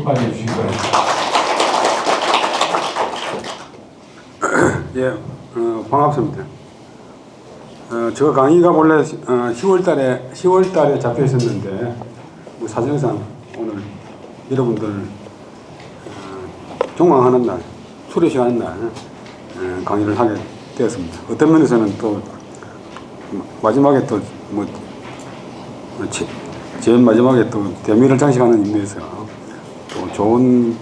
발표해 주시기 바랍니다. 예, 반갑습니다. 저 강의가 원래 10월 달에 잡혀 있었는데, 뭐 사정상 오늘 여러분들 종강하는 날, 수료식하는 날 강의를 하게 되었습니다. 어떤 면에서는 또 마지막에 또 뭐 제일 마지막에 또 대미를 장식하는 의미에서 또 좋은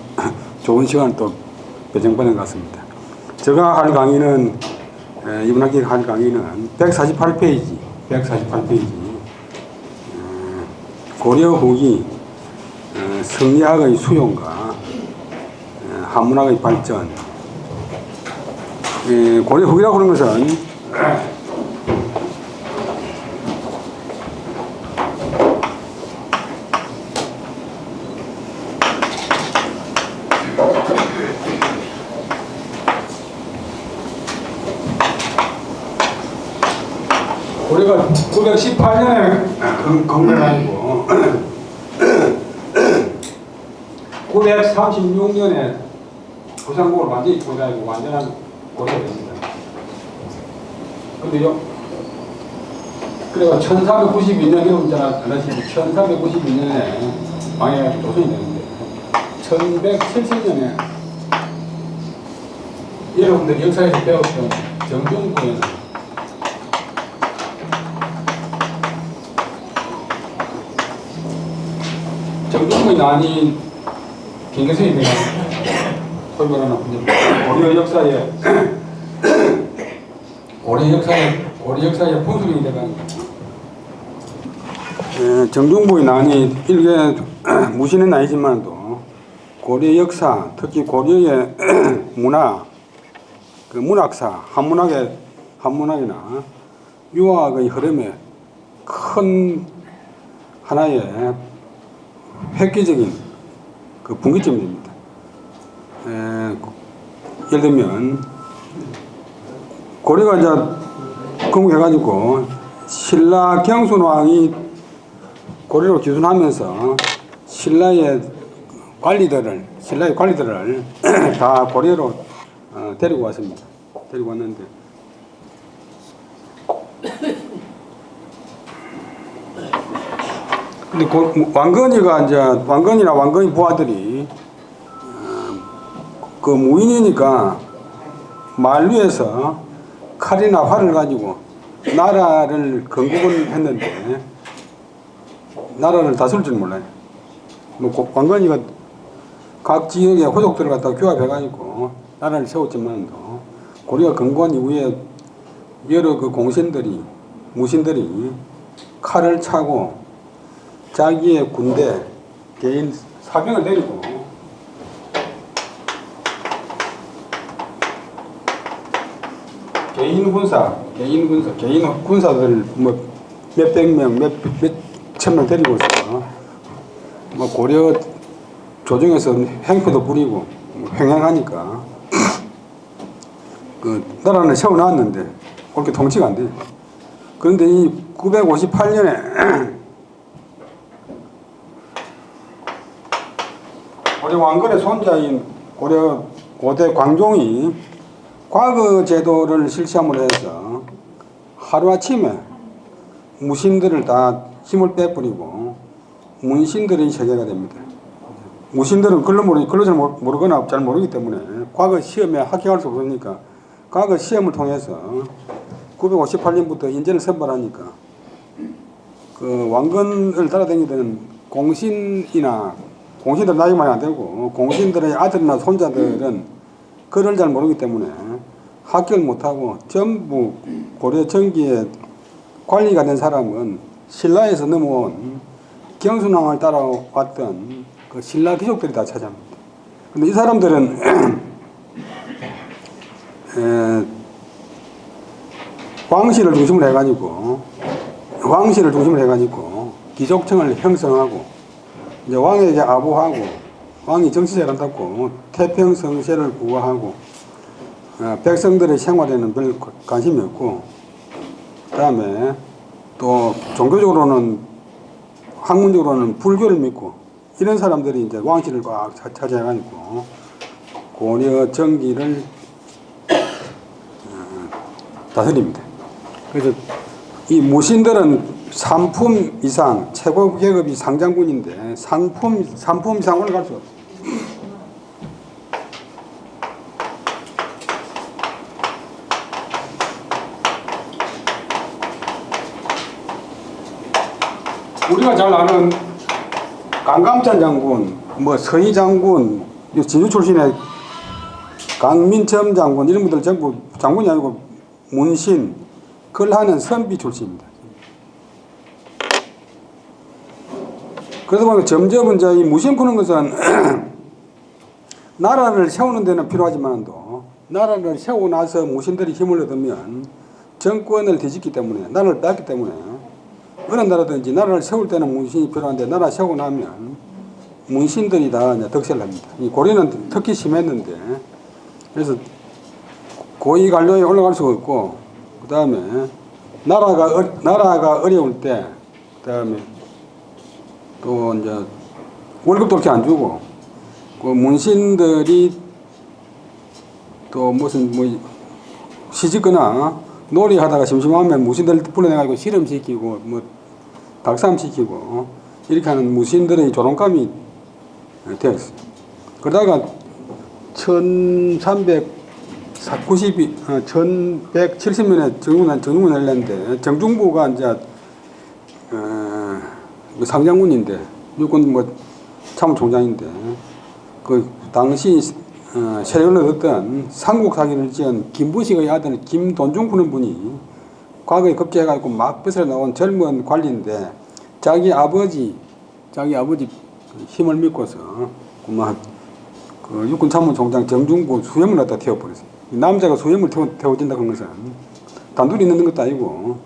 시간을 또 배정받은 것 같습니다. 제가 할 강의는 이번 학기 할 강의는 148페이지 고려 후기 성리학의 수용과 한문학의 발전. 고려 후기라고 하는 것은 고려가 918년에 건국해가지고 936년에 부산국을 완전히 고려하고 완전한 고려가 됩니다. 근데요, 그래가 1392년 여러분 잘 아시는 1392년에 망해가지고 조선이 되는데 1170년에 여러분들 역사에서 배웠던 정중부에는 정중부의 난이 김경선이 내가 설명하는 고려 역사의 분수령이 돼가지고 정중부의 난이 일개 무신은 아니지만도 고려 역사, 특히 고려의 문화, 그 문학사, 한문학이나 유학의 흐름에 큰 하나의 획기적인 그 분기점이 됩니다. 예를 들면 고려가 이제 건국해가지고 신라 경순왕이 고려로 기순하면서 신라의 관리들을 다 고려로 데리고 왔습니다. 데리고 왔는데 근데 왕건이나 왕건이 부하들이 그 무인이니까 말 위에서 칼이나 활을 가지고 나라를 건국을 했는데 나라를 다스릴 줄 몰라요. 뭐 왕건이가 각 지역의 호족들을 갖다가 규합해가지고 나라를 세웠지만도 고려가 건국한 이후에 여러 그 무신들이 칼을 차고 자기의 군대, 개인 사병을 내리고 개인 군사들 뭐 몇백 명, 몇천 명 데리고서 뭐 고려 조정에서 행패도 부리고 횡행하니까 그 나라를 세워놨는데 그렇게 통치가 안 돼. 그런데 이 958년에 고려 왕건의 손자인 고려 고대 광종이 과거 제도를 실시함으로 해서 하루아침에 무신들을 다 힘을 빼버리고 문신들의 세계가 됩니다. 무신들은 글로 잘 모르거나 잘 모르기 때문에 과거 시험에 합격할 수 없으니까 과거 시험을 통해서 958년부터 인재를 선발하니까 그 왕건을 따라다니던 공신들 나이 많이 안 되고 공신들의 아들이나 손자들은 글을 잘 모르기 때문에 합격을 못하고 전부 고려 전기에 관리가 된 사람은 신라에서 넘어온 경순왕을 따라왔던 그 신라 귀족들이 다 찾아옵니다. 근데 이 사람들은 왕실을 중심으로 해가지고 귀족층을 형성하고 이제 왕에게 아부하고 왕이 정치 잘한다고 태평성세를 구하고 백성들의 생활에는 별 관심이 없고 그 다음에 또 종교적으로는 학문적으로는 불교를 믿고 이런 사람들이 이제 왕실을 꽉 차지해가지고 고려 정기를 다스립니다. 그래서 이 무신들은 상품 이상 최고 계급이 상장군인데 상품 이상 올라갈 수 없어요. 우리가 잘 아는 강감찬 장군, 뭐 서희 장군, 진주 출신의 강민첨 장군 이런 분들 전부 장군이 아니고 문신, 그걸 하는 선비 출신입니다. 그러다 보니까 점점 이제 이 무신 푸는 것은 나라를 세우는 데는 필요하지만도 나라를 세우고 나서 무신들이 힘을 얻으면 정권을 뒤집기 때문에 나라를 뺏기 때문에 어느 나라든지 나라를 세울 때는 문신이 필요한데 나라 세우고 나면 문신들이 다 이제 득세를 합니다. 이 고려는 특히 심했는데 그래서 고위 관료에 올라갈 수가 없고 그 다음에 나라가 어려울 때 그 다음에 또 이제 월급도 그렇게 안 주고 그 문신들이 또 무슨 뭐 시집거나 놀이하다가 심심하면 무신들 불러내가지고 실험시키고 뭐 닭싸움시키고 이렇게 하는 무신들의 조롱감이 되어 있어요. 그러다가 1170년에 정중문을 열렸는데 정중부가 이제 상장군인데 육군 뭐 참모총장인데 그 당시 세력을 얻었던 삼국 사기를 지은 김부식의 아들 김돈중 푸는 분이 과거에 급제해가지고 막 뺏어 나온 젊은 관리인데 자기 아버지 힘을 믿고서 그 육군 참모총장 정중부 수염을 갖다 태워버렸어요. 남자가 수염을 태워진다는 것은 단둘이 있는 것도 아니고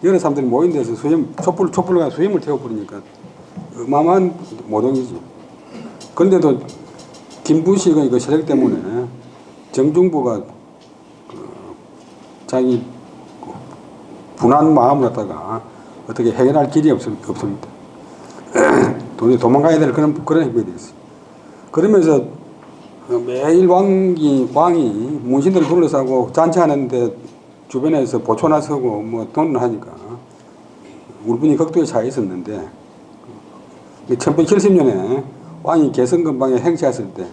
여러 사람들이 모인 데서 촛불을 가지고 수염을 태워버리니까 어마어마한 모동이지. 그런데도 김부식의 그 세력 때문에 정중부가 자기 분한 마음을 갖다가 어떻게 해결할 길이 없습니다. 도망가야 될 그런 행동이 되었어요. 그러면서 매일 왕이 문신들을 둘러싸고 잔치하는데 주변에서 보초 나서고 뭐 돈을 하니까 울분이 극도에 차 있었는데 1170년에 왕이 개성근방에 행차했을 때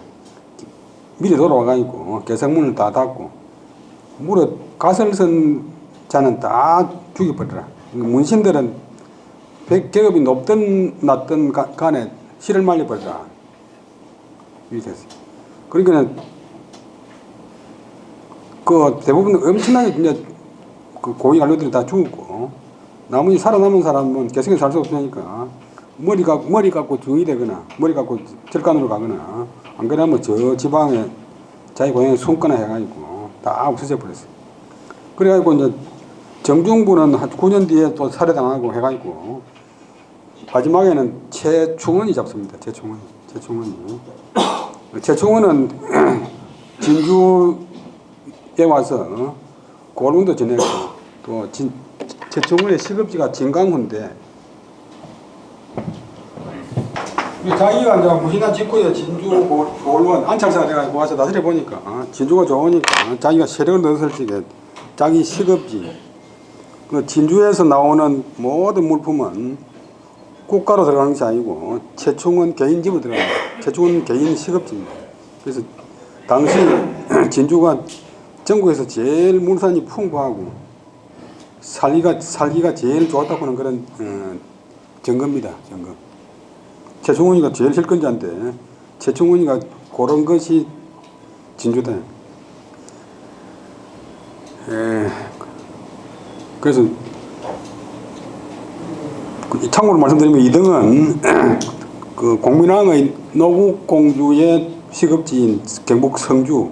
미리 돌아와가지고 개성문을 다 닫고 무릇 가설선 자는 다 죽여버리라. 문신들은 계급이 높든 낮든 간에 실을 말려버리라. 이렇게 됐어요. 그러니까 그 대부분 엄청나게 이제 그 고위 관료들이 다 죽었고 나머지 살아남은 사람은 개성에 살 수 없으니까 머리 깎고 중이 되거나 머리 깎고 절간으로 가거나 안 그러면 저 지방에 자기 고향에 숨거나 해가지고 다 없어져 버렸어요. 그래가지고 이제 정중부는 한 9년 뒤에 또 살해당하고 해가지고 마지막에는 최충원이 잡습니다. 최충원은 진주에 와서 고lun도 지냈고 또 최충원의 시급지가 진강호인데 자기가 이제 무신한 직후에 진주 고을원 안찰사가 돼가지고 와서 나서려 보니까 진주가 좋으니까 자기가 세력을 넣었을 적에 자기 시급지 그 진주에서 나오는 모든 물품은 국가로 들어가는 것이 아니고 최충원 개인 집으로 들어갑니다. 최충원 개인 시급지입니다. 그래서 당시 진주가 전국에서 제일 물산이 풍부하고 살기가 제일 좋았다고 하는 그런 증거입니다. 증거. 최충원이가 제일 실권자인데 최충원이가 고른 것이 진주다. 그래서 참고로 말씀드리면 이등은 그 공민왕의 노국공주의 시급지인 경북성주.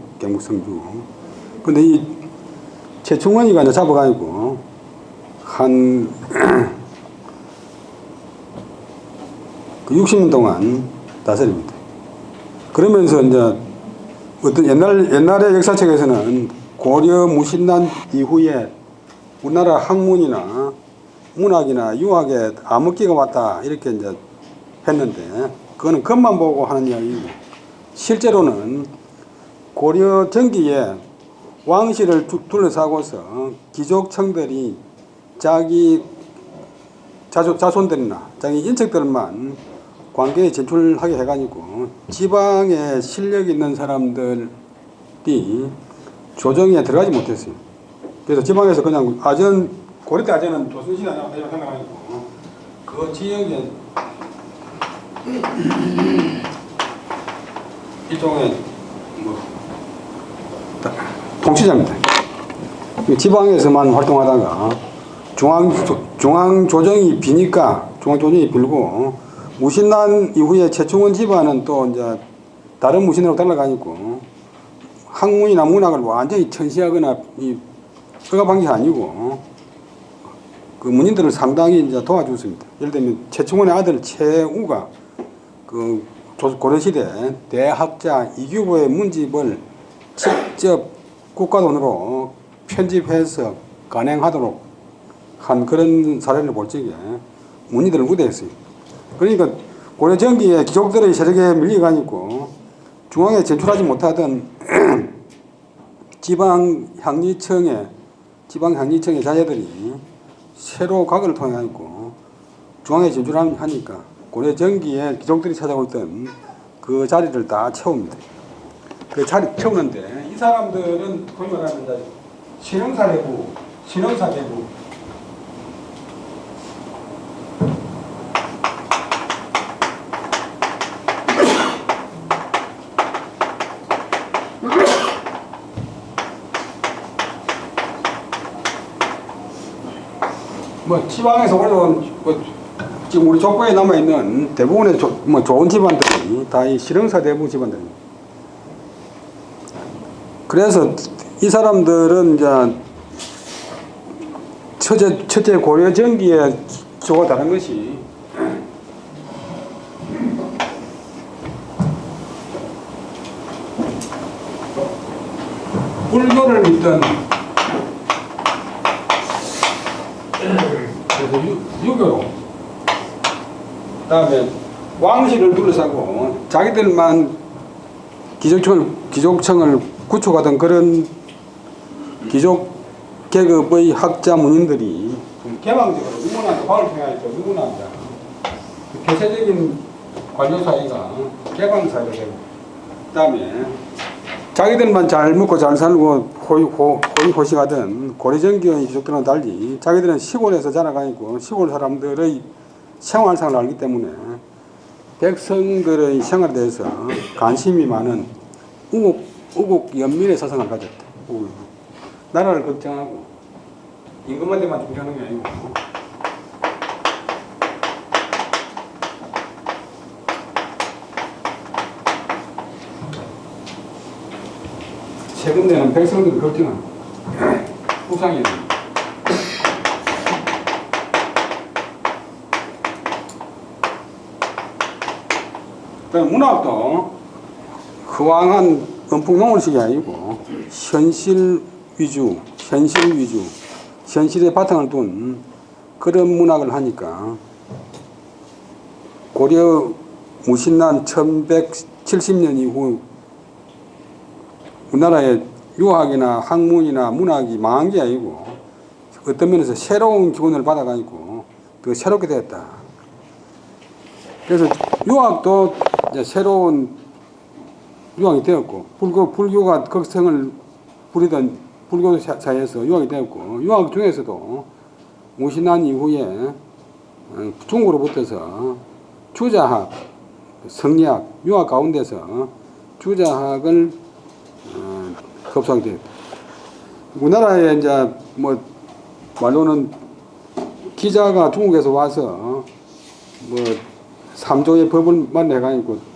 근데 이 최충원이가 이제 잡아가지고 한 60년 동안 다스립니다. 그러면서 이제 어떤 옛날의 역사책에서는 고려 무신난 이후에 우리나라 학문이나 문학이나 유학에 암흑기가 왔다 이렇게 이제 했는데 그거는 겉만 보고 하는 이야기고, 실제로는 고려 전기에 왕실을 둘러싸고서 귀족층들이 자기 자손들이나 자기 인척들만 관계에 진출하게 해가지고 지방에 실력 있는 사람들이 조정에 들어가지 못했어요. 그래서 지방에서 그냥 고려 때 아전은 조선시대 아니라고 생각하고 그 지역에 일종의 뭐 통치자입니다. 지방에서만 활동하다가 중앙 조정이 비니까 중앙 조정이 빌고 무신난 이후에 최충원 집안은 또 이제 다른 무신으로 달라가니고 학문이나 문학을 완전히 천시하거나 억압한 게 아니고 그 문인들을 상당히 이제 도와줬습니다. 예를 들면 최충원의 아들 최우가 그 고려시대 대학자 이규보의 문집을 직접 국가돈으로 편집해서 간행하도록 한 그런 사례를 볼 적에 문의들을 우대했어요. 그러니까 고려 전기에 귀족들의 세력에 밀려가지고 중앙에 진출하지 못하던 지방 향리청의 자제들이 새로 각을 통해 가지고 중앙에 진출하니까 고려 전기에 귀족들이 찾아오던 그 자리를 다 채웁니다. 그 자리 채우는데 이 사람들은 소위 말하는 신흥사대부 뭐 지방에서 올라온 지금 우리 족보에 남아 있는 대부분의 좋은 집안들이 다 이 실흥사대부 집안들입니다. 그래서 이 사람들은 이제 첫째 고려 전기의 조가 다른 것이 불교를 믿던 그래서 유교로 그다음에 왕실을 둘러싸고 자기들만 귀족층을 구축하던 그런 귀족 계급의 학자 문인들이 좀 개방적으로 누구나 과를 통해서 누구나 폐쇄적인 관료 사회가 개방 사회가 되고 그다음에 자기들만 잘 먹고 잘 살고 호의호식하던 고려전기의 귀족들은 달리 자기들은 시골에서 자라가지고 시골 사람들의 생활상을 알기 때문에 백성들의 생활에 대해서 관심이 많은 우국 연민의 사상을 가졌다. 나라를 걱정하고 임금한테만 중요하는 게 아니고 세금내는 백성들을 걱정하는 우상이에요. 그다음 문학도 허황한 엄풍농을식이 아니고 현실 위주, 현실의 바탕을 둔 그런 문학을 하니까 고려 무신난 1170년 이후 우리나라에 유학이나 학문이나 문학이 망한 게 아니고 어떤 면에서 새로운 기운을 받아가지고 더 새롭게 되었다. 그래서 유학도 이제 새로운 유학이 되었고 불교가 극성을 부리던 불교 사회에서 유학이 되었고 유학 중에서도 무신난 이후에 중국으로부터서 주자학, 성리학, 유학 가운데서 주자학을 흡수하게 되었다. 우리나라에 이제 뭐 말로는 기자가 중국에서 와서 뭐 3조의 법을 만나가지고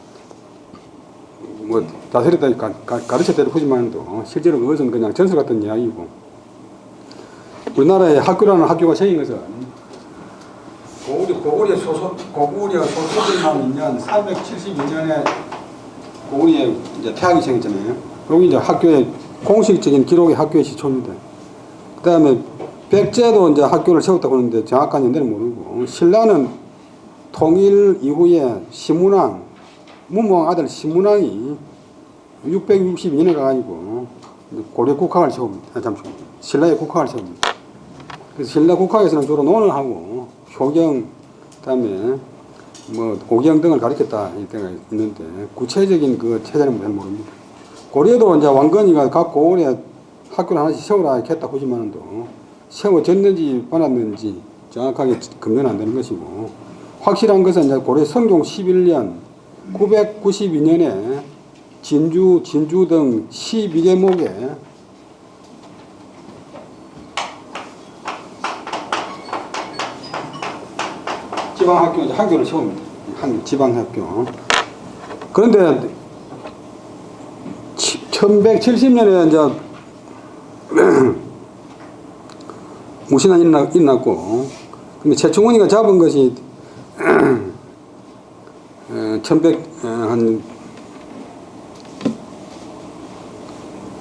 뭐 다스렸다 가르쳤다고 하지만도 실제로 그것은 그냥 전설 같은 이야기고 우리나라에 학교라는 학교가 생긴 것은 고구려 소수들만 2년 372년에 고구려에 이제 태학이 생겼잖아요. 그리고 이제 학교의 공식적인 기록이 학교의 시초입니다. 그 다음에 백제도 이제 학교를 세웠다고 하는데 정확한 연대는 모르고 신라는 통일 이후에 시문왕 문무왕 아들 신문왕이 662년에 가가지고 고려 국학을 세웁니다. 잠시만. 신라의 국학을 세웁니다. 그래서 신라 국학에서는 주로 논을 효경, 그다음에 뭐 오경 등을 가르쳤다 이 때가 있는데 구체적인 그 체제는 잘 모릅니다. 고려도 이제 왕건이가 각 고을에 학교를 하나씩 세우라 했다 하지만도 세워졌는지 말았는지 정확하게 검증은 안 되는 것이고 확실한 것은 이제 고려 성종 11년 992년에 진주 등 12개목에 지방학교, 이제 학교를 세웁니다. 지방학교. 그런데 1170년에 이제 무신한 일어났고, 근데 최충원이가 잡은 것이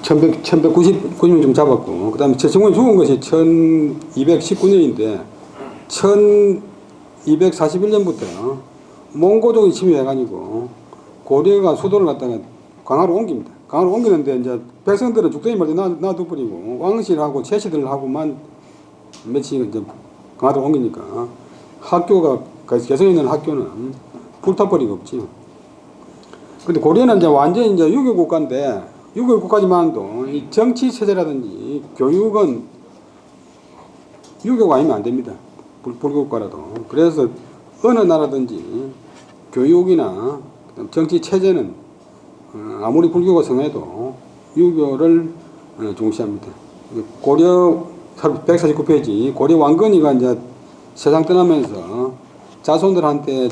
1190년 좀 잡았고, 그 다음에 최충원이 죽은 것이 1219년인데, 1241년부터 몽고족이 침입해가지고 고려가 수도를 갖다가 강화로 옮깁니다. 강화로 옮기는데 이제 백성들은 죽더니 말도 놔둬버리고 왕실하고 채씨들하고만 며칠 이제 강화로 옮기니까 학교가 개성 있는 학교는 불타버리고 없지. 근데 고려는 이제 완전히 이제 유교 국가인데 유교 국가지만도 이 정치 체제라든지 교육은 유교가 아니면 안 됩니다. 불교국가라도. 그래서 어느 나라든지 교육이나 정치 체제는 아무리 불교가 성해도 유교를 중시합니다. 고려 149페이지 고려 왕건이가 이제 세상 떠나면서 자손들한테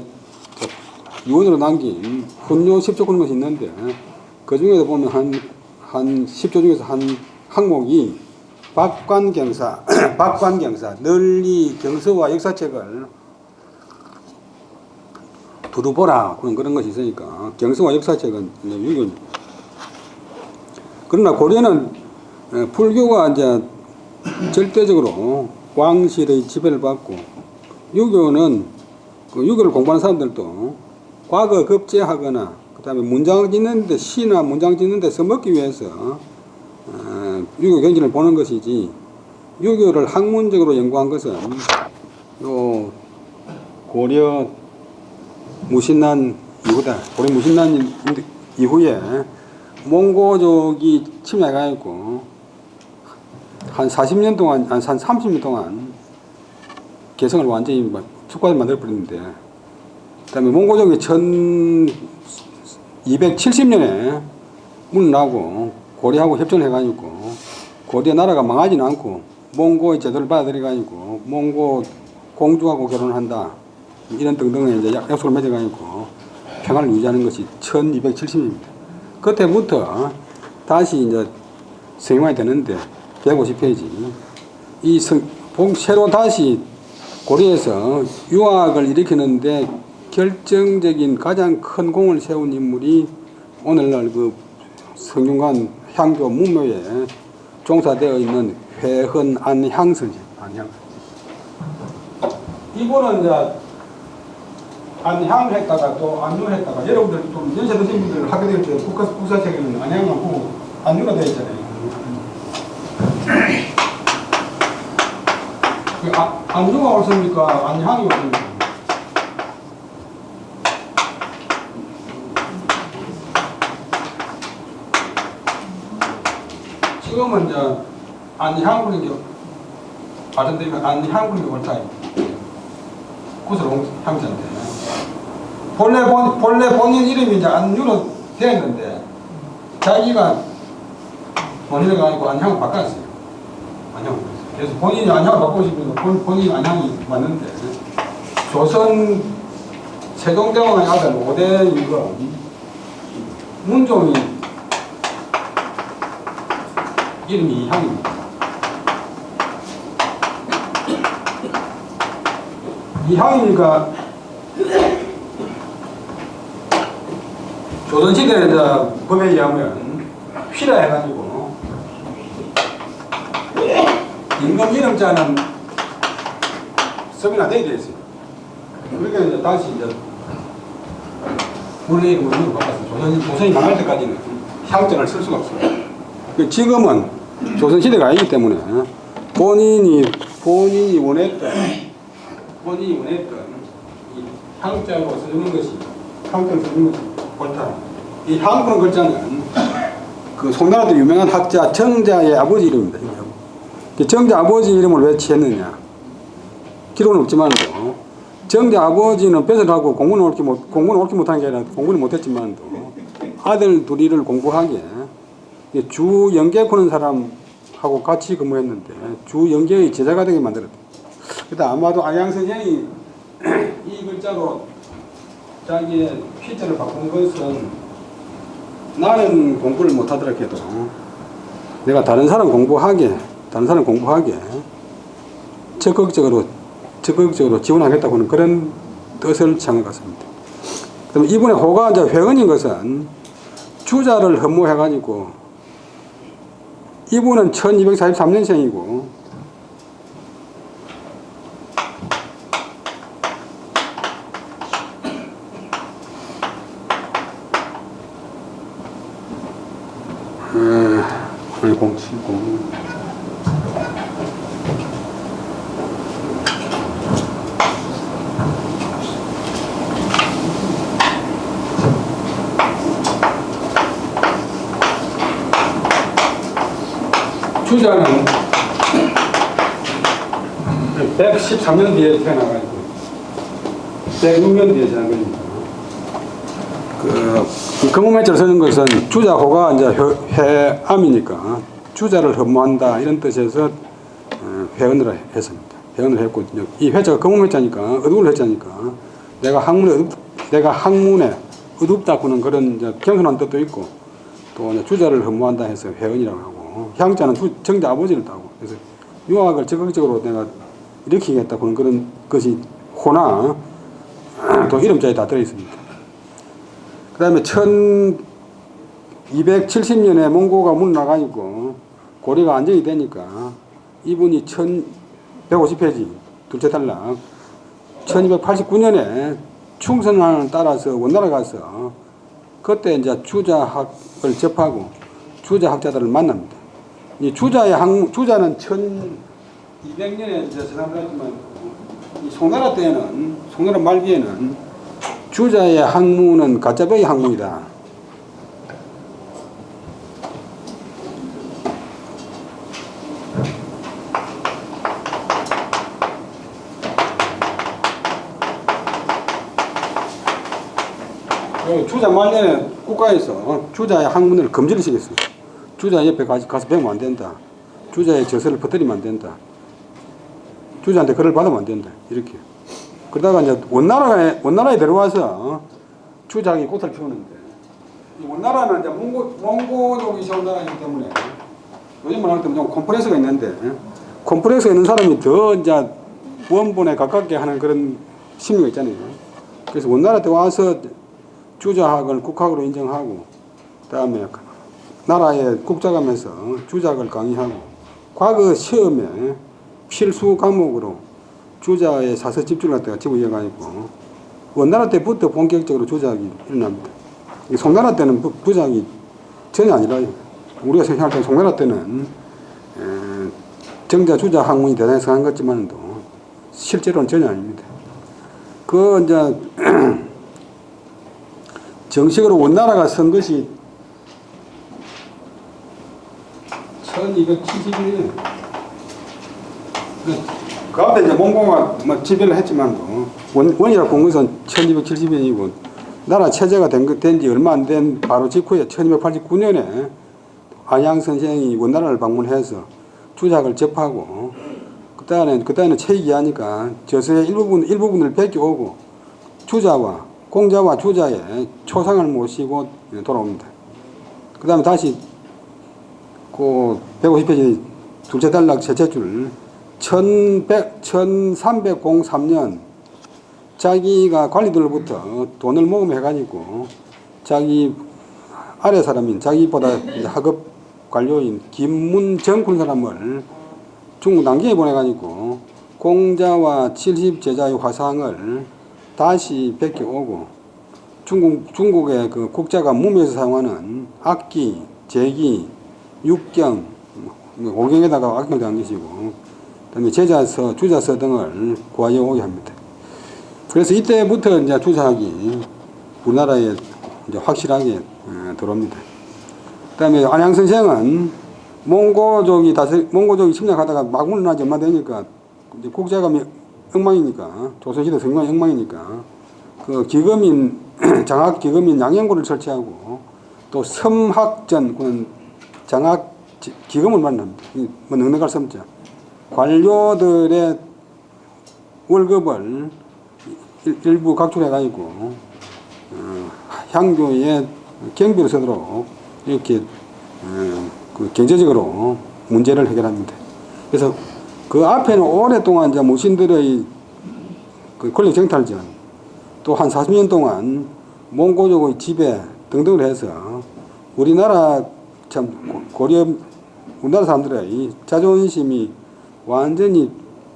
유언으로 남긴 훈요 10조 그런 것이 있는데 그 중에도 보면 한 10조 중에서 한 항목이 박관경사, 널리 경서와 역사책을 두루보라 그런 것이 있으니까 경서와 역사책은 유교입니다. 그러나 고려는 불교가 이제 절대적으로 왕실의 지배를 받고 유교는 그 유교를 공부하는 사람들도 과거 급제하거나 그다음에 문장 짓는데 시나 문장 짓는데 써먹기 위해서 유교 경전을 보는 것이지 유교를 학문적으로 연구한 것은 요 고려 무신난 이후다. 고려 무신난 이후에 몽고족이 침략해가지고 한 40년 동안, 한 30년 동안 개성을 완전히 축과를 만들어버렸는데 그 다음에 몽고족이 1270년에 물러나고 고려하고 협정을 해가지고 고려 나라가 망하지는 않고 몽고의 제도를 받아들여가지고 몽고 공주하고 결혼한다 이런 등등의 이제 약속을 맺어가지고 평화를 유지하는 것이 1270년입니다. 그때부터 다시 이제 성행이 되는데 150페이지 새로 다시 고려에서 유학을 일으키는데 결정적인 가장 큰 공을 세운 인물이 오늘날 그 성균관 향교 무묘에 종사되어 있는 회헌 안향선지. 이분은 이제 안향했다가 또 안유했다가 여러분들 좀 연세 드신 분들 하게 될 때 국사책에는 안향하고 안유가 되어 있잖아요. 안유가 옳습니까? 안향이 옳습니까? 지금은 이제 안향 부는 게 발전되면 안향 부는 게 옳다. 구슬 향자인데 본래 본인 이름이 이제 안유로 되어 있는데 자기가 본인을 가지고 안향을 바꿨어요. 안향을. 그래서 본인이 안향을 바꾸고 싶으면 본인이 안향이 맞는데 조선 세종대왕의 아들 5대 이거 문종이 이름이 이향입니다. 이향이니까 조선시대에 법에 의하면 휘라 해가지고 임금 이름자는 서명이 안 되게 되어 있어요. 그러니까 이제 다시 이제 우리 문으로 바꿨어요. 조선이 망할 때까지는 향전을 쓸 수가 없어요. 지금은 조선시대가 아니기 때문에 본인이 원했던 이 향자로 써주는 것이 옳다. 이 향부는 글자는 그 송나라도 유명한 학자 정자의 아버지 이름입니다. 정자 아버지 이름을 왜 취했느냐? 기록은 없지만도 정자 아버지는 뱃을 하고 공부는 옳게 못한 게 아니라 공부는 못했지만도 아들 둘이를 공부하게 주 영계 푸는 사람하고 같이 근무했는데 주 영계의 제자가 되게 만들었다. 그다 아마도 안양 선생이 이 글자로 자기의 피자를 바꾼 것은 나는 공부를 못하더라 해도 내가 다른 사람 공부하게 적극적으로 지원하겠다고 하는 그런 뜻을 찬 것 같습니다. 그럼 이분의 호가 이제 회원인 것은 주자를 흠모해가지고 이분은 1243년생이고 주자는 113년 뒤에 태어나가지고 106년 뒤에 태어난 겁니다. 그 금음해자를 쓰는 것은 주자호가 이제 회암이니까 주자를 흠모한다 이런 뜻에서 회언을 했습니다. 회언을 했고 이 회자가 금음해자니까 어두울 해자니까 내가 학문에 어둡다고는 그런 이제 겸손한 뜻도 있고 또 이제 주자를 흠모한다 해서 회언이라고 하고 향자는 정자 아버지를 따고 그래서 유학을 적극적으로 내가 일으키겠다고는 그런 것이 호나 또 이름자에 다 들어 있습니다. 그 다음에 1270년에 몽고가 문 나가지고 고려가 안정이 되니까 이분이 1150페이지 둘째 단락 1289년에 충선을 따라서 원나라 가서 그때 이제 주자학을 접하고 주자학자들을 만납니다. 이 주자는 1200년에 이제 지나가지만 이 송나라 말기에는 주자의 학문은 가짜배의 학문이다. 주자 말년에 국가에서 주자의 학문을 금지를 시켰어요. 주자 옆에 가서 배우면 안 된다. 주자의 저서를 퍼뜨리면 안 된다. 주자한테 글을 받으면 안 된다. 이렇게. 그러다가 이제 원나라에 들어와서 주자학이 꽃을 피우는데, 이 원나라는 이제 몽고족이 세운 나라이기 때문에 요즘 말할 때 좀 콤플렉스가 있는데, 콤플렉스가 있는 사람이 더 이제 원본에 가깝게 하는 그런 심리가 있잖아요. 그래서 원나라 때 와서 주자학을 국학으로 인정하고, 그 다음에 나라의 국자감에서 주자학을 강의하고, 과거 시험에 필수 과목으로 주자의 사서 집중을 갖다가 집어넣어가지고, 원나라 때부터 본격적으로 주자학이 일어납니다. 송나라 때는 부자학이 전혀 아니라요. 우리가 생각할 때 송나라 때는 정자 주자 학문이 대단히 성한 것지만도 실제로는 전혀 아닙니다. 그 이제 정식으로 원나라가 선 것이 1271년. 그 앞에 이제 몽고가 지배를 했지만도 원이라고 본 것은 1270년이고 나라 체제가 된 지 얼마 안 된 바로 직후에 1289년에 안양 선생이 원나라를 방문해서 주작을 접하고 그때는 체익이 하니까 저서의 일부분을 베껴오고 공자와 주자의 초상을 모시고 돌아옵니다. 그 다음에 다시 그 150페이지 둘째 단락 셋째 줄 1303년 자기가 관리들로부터 돈을 모금해가지고 자기 아래 사람인 자기보다 하급 관료인 김문정군 사람을 중국 남경에 보내가지고 공자와 70제자의 화상을 다시 베껴오고 중국의 그 국자가 무에서 사용하는 악기, 제기, 육경, 오경에다가 악경을 한 것이고, 그다음에 제자서, 주자서 등을 구하여 오게 합니다. 그래서 이때부터 이제 주사학이 우리나라에 이제 확실하게 들어옵니다. 그다음에 안양 선생은 몽고족이 침략하다가 막 물러나지 얼마 되니까 이제 국자가 엉망이니까, 조선시대 성공이 엉망이니까 그 기금인 장학 기금인 양형구를 설치하고 또 섬학전 그는 장학 기금을 만납니다. 뭐 넉넉할 섬자 관료들의 월급을 일부 각출해가지고 향교에 경비를 쓰도록 이렇게 그 경제적으로 문제를 해결합니다. 그래서 그 앞에는 오랫동안 이제 무신들의 그 권력 정탈전, 또 한 40년 동안 몽고족의 지배 등등을 해서 우리나라 우리나라 사람들의 자존심이 완전히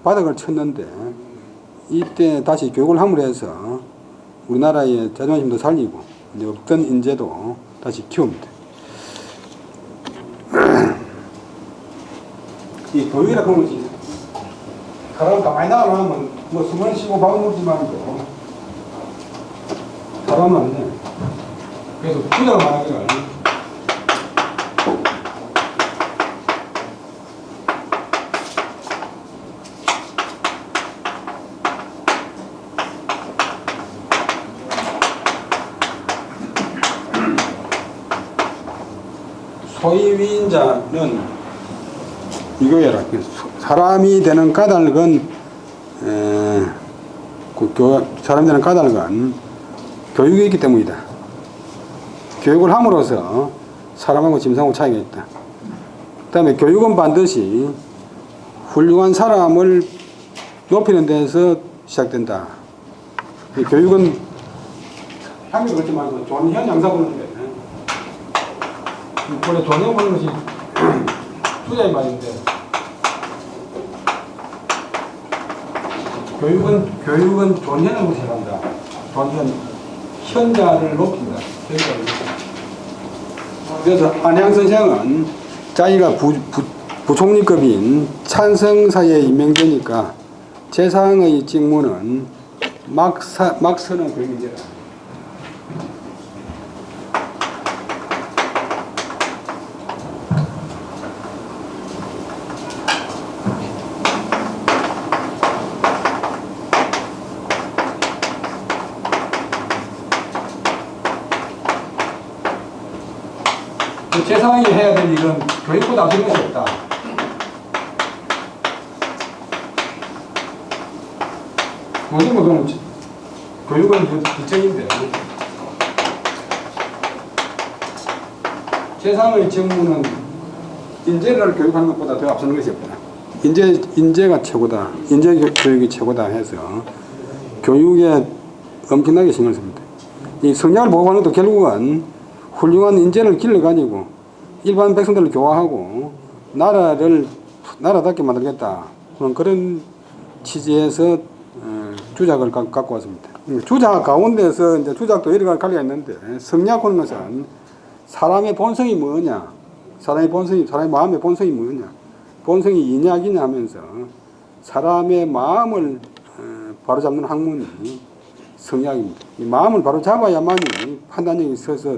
바닥을 쳤는데, 이때 다시 교육을 함으로 해서 우리나라의 자존심도 살리고 이제 없던 인재도 다시 키웁니다. 이 교육이라 그런 거지. 사람 가만히 나가면 뭐 숨을 쉬고 밥을 먹지만도 사람은 안 돼. 그래서 주자가 말하기를 소위인자는 이거여라. 사람이 되는 까닭은 사람이 되는 까닭은 교육이 있기 때문이다. 교육을 함으로써 사람하고 짐승하고 차이가 있다. 그 다음에 교육은 반드시 훌륭한 사람을 높이는 데서 시작된다. 교육은 향이 그렇지 말고 존현 양사 보는데, 원래 존현 보는 것이 투자의 말인데, 교육은 존현을 무시한다. 존현, 현자를 높인다. 그래서 안양 선생은 자기가 부총리급인 찬성사에 임명되니까 재상의 직무는 막 서는 교육이다. 재상이 해야 될 일은 교육보다 앞선 것이 없다. 요즘 뭐 교육은 일정인데, 재상의 직무는 인재를 교육하는 것보다 더 앞서는 것이 없다. 인재가 최고다. 인재 교육이 최고다 해서 교육에 엄청나게 신경을 씁니다. 이 성장을 보호하는 것도 결국은 훌륭한 인재를 길러가지고 일반 백성들을 교화하고 나라답게 만들겠다. 그런 취지에서 주작을 갖고 왔습니다. 주작 가운데서 이제 주작도 여러 가지 관리가 있는데, 성리학하는 것은 사람의 본성이 뭐냐, 사람의 마음의 본성이 뭐냐, 본성이 인약이냐 하면서 사람의 마음을 바로잡는 학문이 성리학입니다. 이 마음을 바로잡아야만이 판단력이 있어서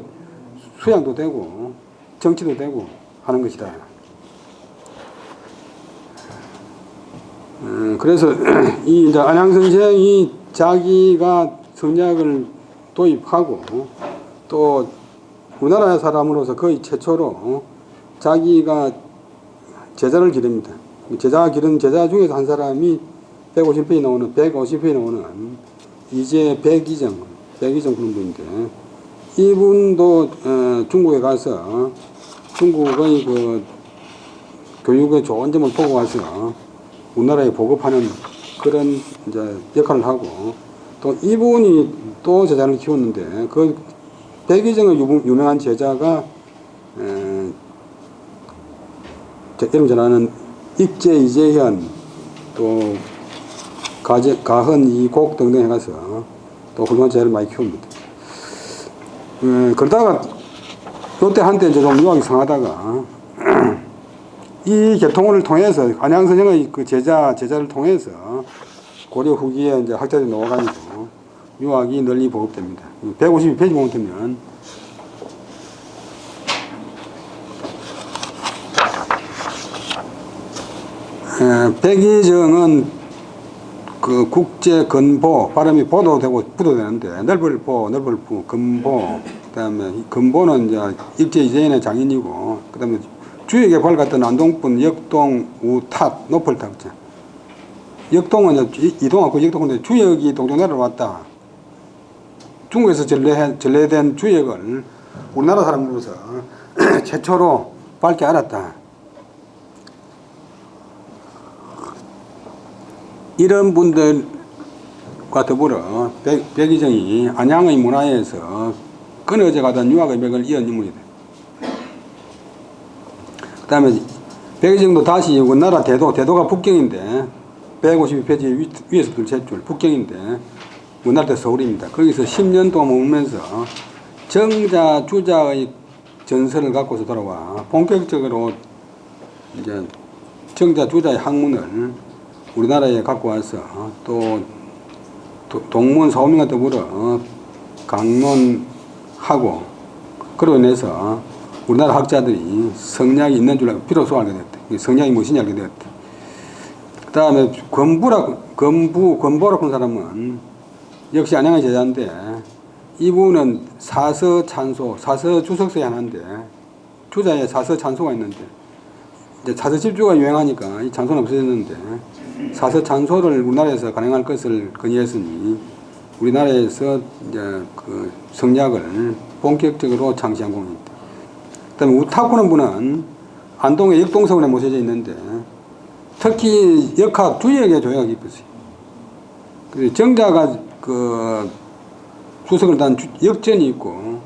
수양도 되고 정치도 되고 하는 것이다. 그래서 이 이제 안양 선생이 자기가 성리학을 도입하고 또 우리나라 사람으로서 거의 최초로 자기가 제자를 기릅니다. 제자 중에서 한 사람이 150편이 나오는 이제 백이정 그런 분인데, 이분도 중국에 가서 중국의 그 교육의 좋은 점을 보고 와서 우리나라에 보급하는 그런 이제 역할을 하고, 또 이분이 또 제자를 키웠는데, 그 백이정의 유명한 제자가 이름 잘 아는 익제 이재현, 또 가헌 이곡 등등 해가서 또 훌륭한 제자를 많이 키웁니다. 그러다가 요때 한때 이제 좀 유학이 성하다가 이 계통을 통해서 안양선생의 그 제자를 통해서 고려 후기에 이제 학자들이 나와가지고 유학이 널리 보급됩니다. 152페이지 보면 되면 백이정은 그 국제 근보 발음이 보도 되고 부도 되는데 넓을 보, 넓을 부, 근보 그다음에 근보는 이제 일제 이재인의 장인이고 그다음에 주의 개발 같은 안동분 역동 우탑 높을 탑자 역동은 이동하고 역동은 주역이 동정나라로 왔다. 중국에서 전래된 주역을 우리나라 사람으로서 최초로 밝게 알았다. 이런 분들과 더불어 백이정이 안양의 문화에서 끊어져 가던 유학의 맥을 이은 인물이다. 그 다음에 백이정도 다시 우리나라 대도가 북경인데 152페이지 위에서 둘째 줄 북경인데 우리나라 서울입니다. 거기서 10년 동안 머물면서 정자 주자의 전설을 갖고서 돌아와 본격적으로 이제 정자 주자의 학문을 우리나라에 갖고 와서 또 동문 서민과 더불어 강론하고 그로 인해서 우리나라 학자들이 성략이 있는 줄 알고 비로소 알게 됐다. 성략이 무엇인지 알게 되었다. 그 다음에 권보라고 하는 사람은 역시 안양의 제자인데 이분은 사서찬소, 사서주석서에 하나인데 주자에 사서찬소가 있는데 이제 사서집주가 유행하니까 이 찬소는 없어졌는데 사서찬소를 우리나라에서 간행할 것을 건의했으니 우리나라에서 이제 그 성략을 본격적으로 창시한 공입니다. 그다음에 우타쿠는 분은 안동의 역동서원에 모셔져 있는데 특히 역학 주역의 조예가 깊었어요. 그래서 정자가 그 주석을 단 역전이 있고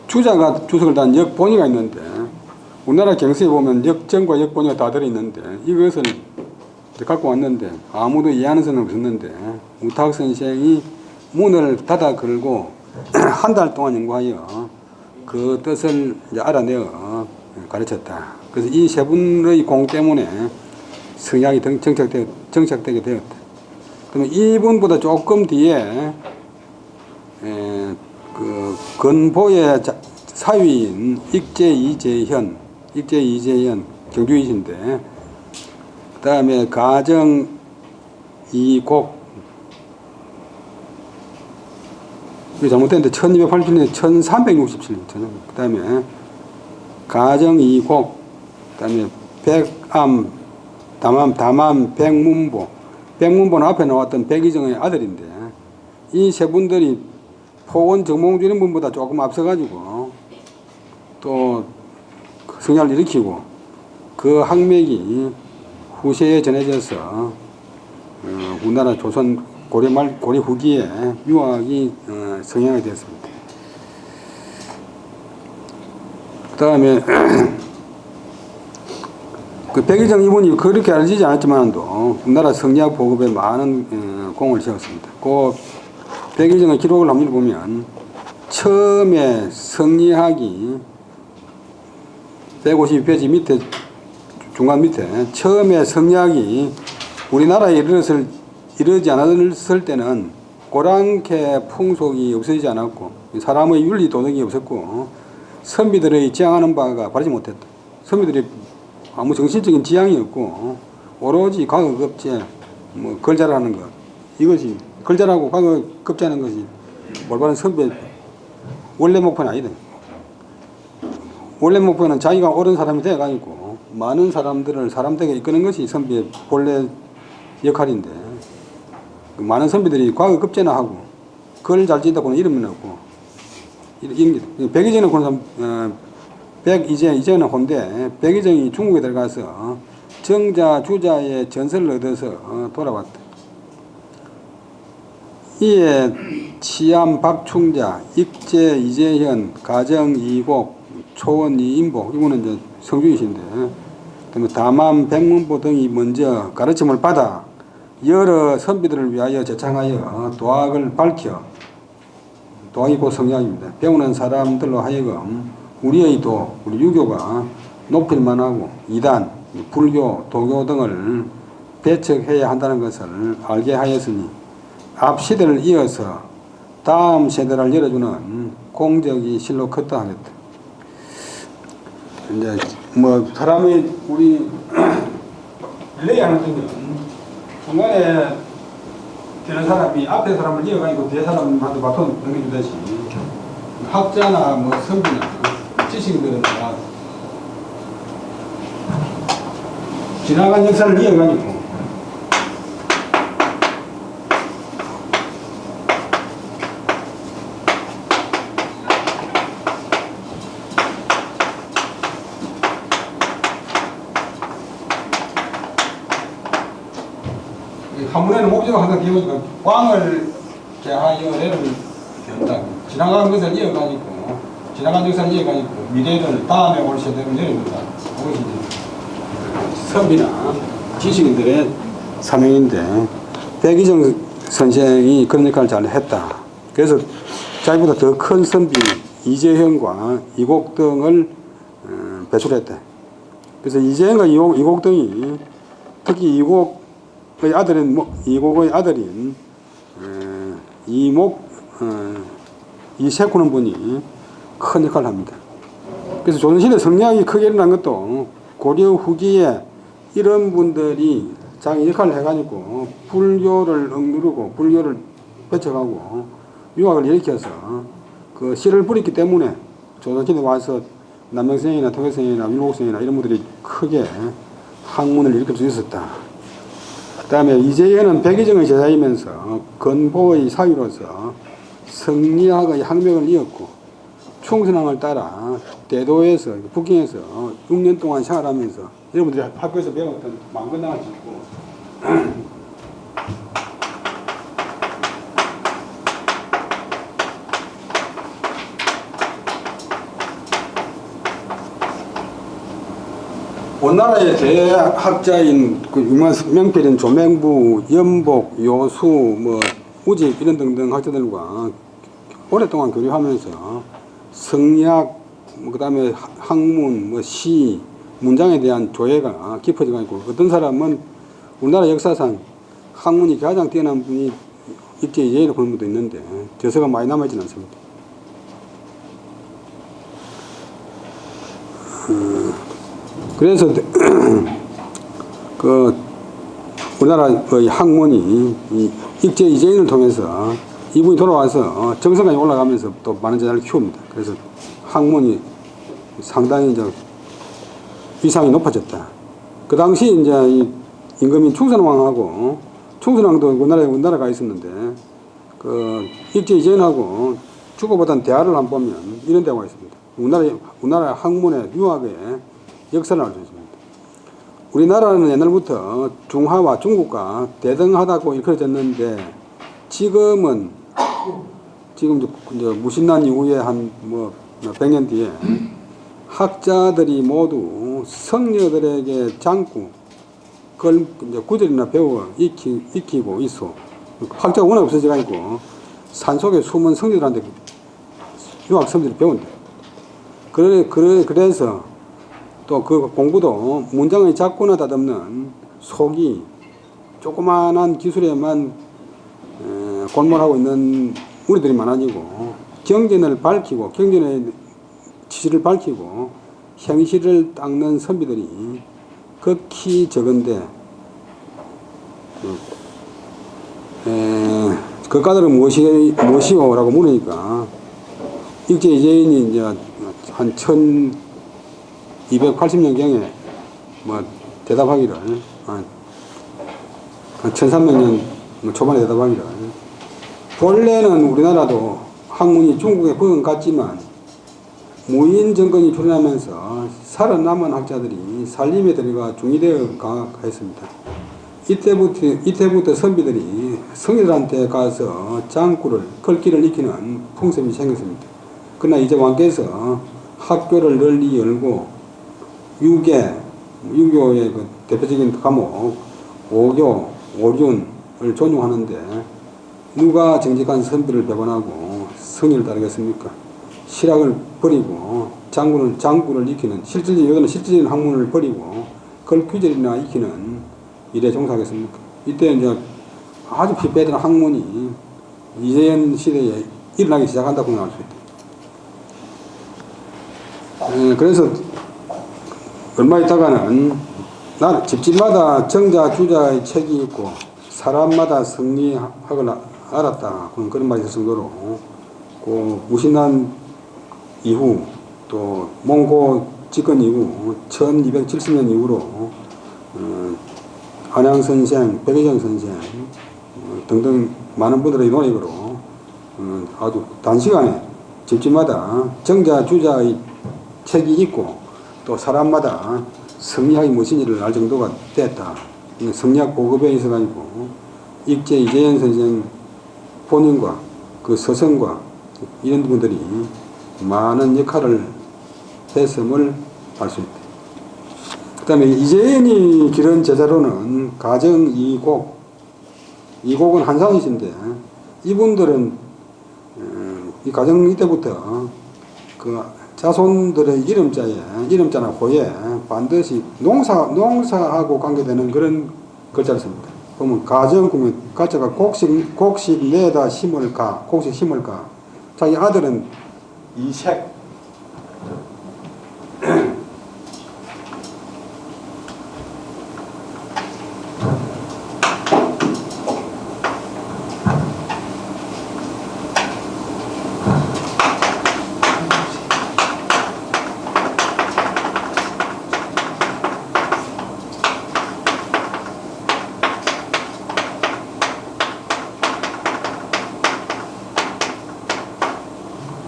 주자가 주석을 단 역본이가 있는데 우리나라 경서에 보면 역전과 역본이가 다 들어있는데 이것을 갖고 왔는데 아무도 이해하는 사람은 없었는데 우탁 선생이 문을 닫아 걸고 한 달 동안 연구하여 그 뜻을 이제 알아내어 가르쳤다. 그래서 이 세 분의 공 때문에 성향이 정착되게 되었다. 그러면 이분보다 조금 뒤에 그 건보의 사위인 익제 이재현 경주이신데 그 다음에 가정 이곡 이거 잘못됐는데 1287년 1367년 그 다음에 가정 이곡 그 다음에 백암 담암 백문보는 앞에 나왔던 백이정의 아들인데 이 세 분들이 포원 정몽주 이런 분보다 조금 앞서가지고 또 성향을 일으키고 그 학맥이 후세에 전해져서 우리나라 조선 고려 후기에 유학이 성행이 되었습니다. 그 다음에 그 백이정 이분이 그렇게 알려지지 않았지만도 우리나라 성리학 보급에 많은 공을 세웠습니다. 그 백이정의 기록을 한번 보면 처음에 성리학이 152페이지 밑에 중간 밑에 처음에 성리학이 우리나라에 이르지 않았을 때는 고랑캐 풍속이 없어지지 않았고 사람의 윤리 도덕이 없었고 선비들의 지향하는 바가 바르지 못했다. 선비들이 아무 정신적인 지향이 없고 오로지 과거급제 뭐 걸자라는 것 이것이 걸자라고 과거급제하는 것이 올바른 선비의 원래 목표는 아니다. 원래 목표는 자기가 옳은 사람이 되어가지고 많은 사람들을 사람되게 이끄는 것이 선비의 본래 역할인데 많은 선비들이 과거급제나 하고 글 잘 지다고는 이름이 나고 백이정은 그런 사람 이제는 혼데 백이정이 중국에 들어가서 정자 주자의 전설을 얻어서 돌아왔다. 이에 치암 박충자, 익제 이재현, 가정 이곡, 초원 이인복 이분은 이제 성주이신데 그다음에 담암 백문보 등이 먼저 가르침을 받아 여러 선비들을 위하여 제창하여 도학을 밝혀 도학이 곧 성리학입니다. 배우는 사람들로 하여금 우리 유교가 높일 만하고 이단, 불교, 도교 등을 배척해야 한다는 것을 알게 하였으니 앞 시대를 이어서 다음 세대를 열어주는 공적이 실로 컸다 하겠다. 이제 뭐 사람이 우리 릴레이 하는 중은 중간에 되는 사람이 앞에 사람을 이어가지고 뒤에 사람한테 바톤 넘겨주듯이 학자나 뭐 선비나 지식인들은 다 지나간 역사를 이어가지고 한문에는 목적은 항상 기본이니까 광을 개하여 내를 견다. 지나간 것을 이어가지고 지나간 역사를 이어가지고 미래를 다음에 올 세대를 내려준다. 그것이 선비나 지식인들의 사명인데 백이정 선생이 그런 역할을 잘 했다. 그래서 자기보다 더 큰 선비 이재형과 이곡등을 배출했대. 그래서 이재형과 이곡등이 특히 이곡의 아들인 이곡의 아들인 이세쿠는 분이 큰 역할을 합니다. 그래서 조선시대 성리학이 크게 일어난 것도 고려 후기에 이런 분들이 자기 역할을 해가지고 불교를 억누르고 불교를 배척하고 유학을 일으켜서 그 씨를 뿌렸기 때문에 조선시대 와서 남명생이나 통일생이나 율곡생이나 이런 분들이 크게 학문을 일으킬 수 있었다. 그 다음에 이재현은 백의정의 제자이면서 건보의 사위로서 성리학의 학명을 이었고 충선왕을 따라 대도에서 북경에서 6년 동안 생활하면서 여러분들이 학교에서 배웠던 망건당을 짓고 원나라의 대학자인 그 유명한 명필인 조맹부, 연복, 요수, 뭐 우집 이런 등등 학자들과 오랫동안 교류하면서 성리학, 그다음에 학문, 뭐 시, 문장에 대한 조예가 깊어지고 있고 어떤 사람은 우리나라 역사상 학문이 가장 뛰어난 분이 입제 이재희로 보는 분도 있는데 저서가 많이 남아있지는 않습니다. 그래서 그 우리나라의 학문이 입제 이재인을 통해서 이분이 돌아와서 정성까지 올라가면서 또 많은 제자를 키웁니다. 그래서 학문이 상당히 이제 위상이 높아졌다. 그 당시 이제 이 임금인 충선왕하고 충선왕도 우리나라가 있었는데 그 입제 이재인하고 주고받은 대화를 한번 보면 이런 대화가 있습니다. 우리나라 학문의 유학의 역사를 알 수 있습니다. 우리나라는 옛날부터 중화와 중국과 대등하다고 일컬어졌는데 지금 이제 무신난 이후에 한 뭐 100년 뒤에 학자들이 모두 성녀들에게 장구 그걸 이제 구절이나 배워 익히고 있어. 학자가 워낙 없어져 있고 산속에 숨은 성녀들한테 유학 성질을 배운다. 그래서 또 그 공부도 문장의 작고나 다듬는 속이 조그만한 기술에만 골몰하고 있는 우리들이 많아지고 경전을 밝히고 경전의 지시를 밝히고 현실을 닦는 선비들이 극히 적은데 그가들은 무엇이오라고 물으니까 일제 이재인이 이제 한 1280년경에 뭐 대답하기를 한 1300년 초반에 대답하기를 본래는 우리나라도 학문이 중국의 버금 같지만 무인 정권이 출현하면서 살아남은 학자들이 살림에 들어가 중위되어 강화했습니다. 이때부터 선비들이 성인들한테 가서 장구를 글귀를 익히는 풍습이 생겼습니다. 그러나 이제 왕께서 학교를 널리 열고 유교의 그 대표적인 과목 오교, 오륜을 존중하는데 누가 정직한 선비를 배반하고 성의를 따르겠습니까? 실학을 버리고 장군을 익히는 실질적인 학문을 버리고 그걸 규절이나 익히는 일에 종사하겠습니까? 이때 이제 아주 피폐했던 학문이 이재현 시대에 일어나기 시작한다고 생각할 수 있다. 그래서 얼마 있다가는 집집마다 정자 주자의 책이 있고 사람마다 성리학을 알았다. 그런 말이 있을 정도로 그 무신난 이후 또 몽고 집권 이후 1270년 이후로 안양 선생, 백의정 선생 등등 많은 분들의 노력으로 아주 단시간에 집집마다 정자 주자의 책이 있고 또 사람마다 성리학이 무엇인지를 알 정도가 됐다. 성리학 보급에 있어가지고 익제 이재현 선생 본인과 그 서성과 이런 분들이 많은 역할을 했음을 알 수 있다. 그 다음에 이재현이 기른 제자로는 가정 이곡, 이곡은 한상이신데 이분들은 이 가정 이때부터 그 자손들의 이름자나 호에 반드시 농사하고 관계되는 그런 글자를 씁니다. 보면 가정 구면 가자가 곡식 내다 심을까, 곡식 심을까. 자기 아들은 이색.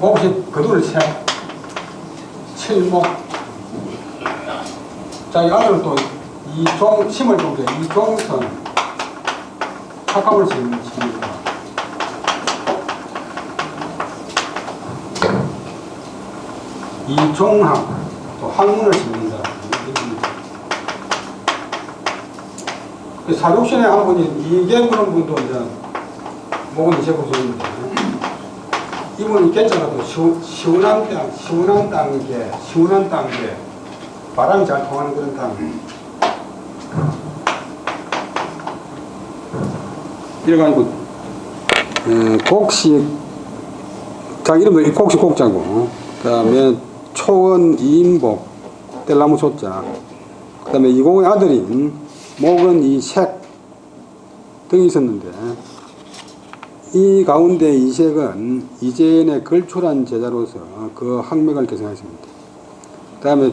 곡식 거두를 세 칠목. 자기 아들은 또 이종 심을 종에 이종선 학합을 지닙니다. 이종학 또 학문을 지닙니다. 사육신에 한 분이 이계구는 분도 이제 목은 제고소입니다. 이분이 개자라도 시원한 땅에 바람이 잘 통하는 그런 땅. 이래가지고 곡식 자 이름은 곡식 곡자고 그 다음에 초원 이인복 뗄나무 초자 그 다음에 이공의 아들인 목은 이색 등이 있었는데 이 가운데 이색은 이재현의 걸출한 제자로서 그 학맥을 개성했습니다. 그 다음에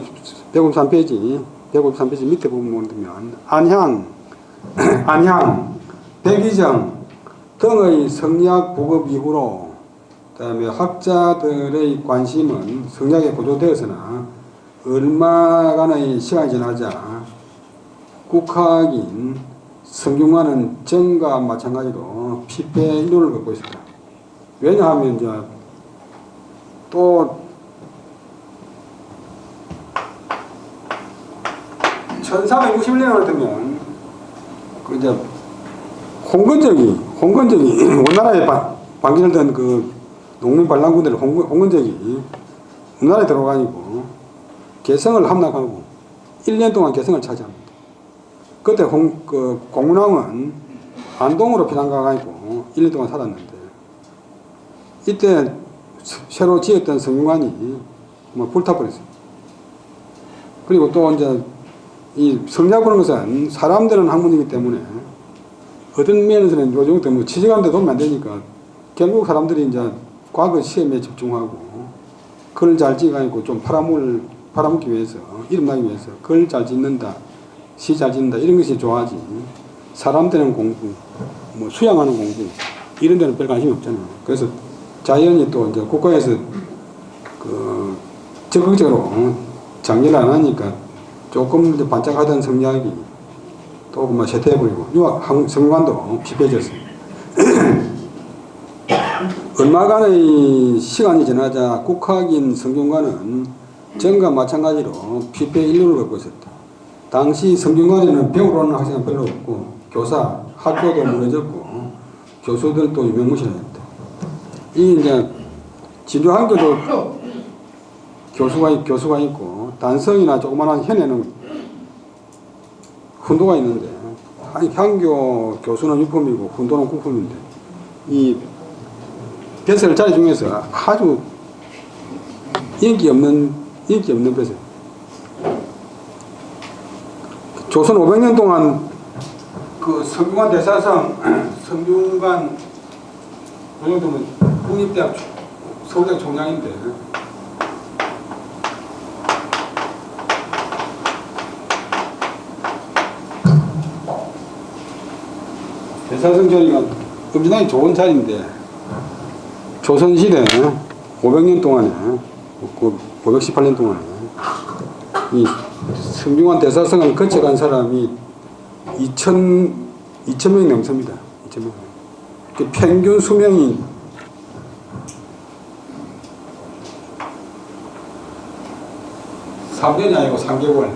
153페이지 밑에 보면 안향, 백의정 등의 성리학 부급 이후로 그 다음에 학자들의 관심은 성리학에 고조되었으나 얼마간의 시간이 지나자 국학인 성균관은 정과 마찬가지로 피폐인론을 갖고 있었다. 왜냐하면 이제 또 1361년을 되면 그 이제 홍건적이 원나라에 반기를 든 그 농민 반란군들 홍건적이 우리나라에 들어가지고 개성을 함락하고 1년 동안 개성을 차지합니다. 그때 공문왕은 안동으로 피난가가지고 1년 동안 살았는데 이때 새로 지었던 성균관이 뭐 불타버렸어요. 그리고 또 이제 이 성리학이라는 것은 사람 되는 학문이기 때문에 어떤 면에서는 요즘 때문에 취직하는 데 도움이 안 되니까 결국 사람들이 이제 과거 시험에 집중하고 글 잘 지어가지고 좀 팔아먹기 위해서 이름 나기 위해서 글 잘 짓는다 시 잘 짓는다 이런 것이 좋아하지 사람 되는 공부 뭐 수양하는 공부 이런 데는 별 관심이 없잖아요. 그래서 자연히 또 이제 국가에서 그 적극적으로 장려를 안 하니까 조금 이제 반짝하던 성리학이 또 뭐 쇠퇴해버리고 유학 성관도 피폐해졌습니다. 얼마간의 시간이 지나자 국학인 성균관은 전과 마찬가지로 피폐 인류를 갖고 있었다. 당시 성균관에는 배우러 오는 학생은 별로 없고 교사, 학교도 무너졌고 교수들도 유명무실했다. 이 이제 진주 한교도 교수가 있고 단성이나 조그만한 현에는 훈도가 있는데 아니 한교 교수는 유품이고 훈도는 국품인데 이 벼슬 자리 중에서 아주 인기 없는 벼슬. 조선 500년 동안 그 성균관 대사성 성균관 그 정도면 국립대학 서울대학 총장인데 대사성 자리가 엄청나게 좋은 자리인데 조선시대 500년 동안에 그 518년 동안에 이 성균관 대사성을 거쳐간 사람이 2,000명이 넘습니다. 2,000명. 그 평균 수명이 3년이 아니고 3개월.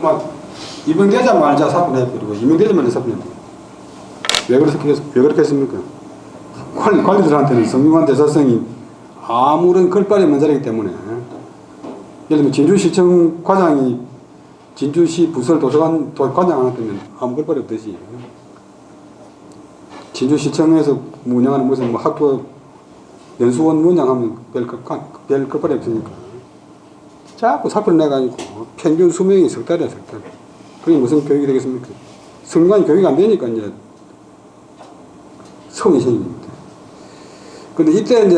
막 입영되자 말자 사표내버리고 임명되자 말자 사표내버리고 왜 그렇게 했습니까? 관리들한테는 성균관 대사성이 아무런 걸발이 없는 자리이기 때문에 예를 들면 진주시청 과장이 진주시 부설 도서관 과장 하나 때문에 아무 걸발이 없듯이 진주시청에서 운영하는 무슨 뭐 학교 연수원 운영하면 별 걸발이 없으니까 자꾸 사표를 내가지고 평균 수명이 석 달이야, 석 달. 그게 무슨 교육이 되겠습니까? 성균관이 교육이 안 되니까 이제 성이 생깁니다. 근데 이때 이제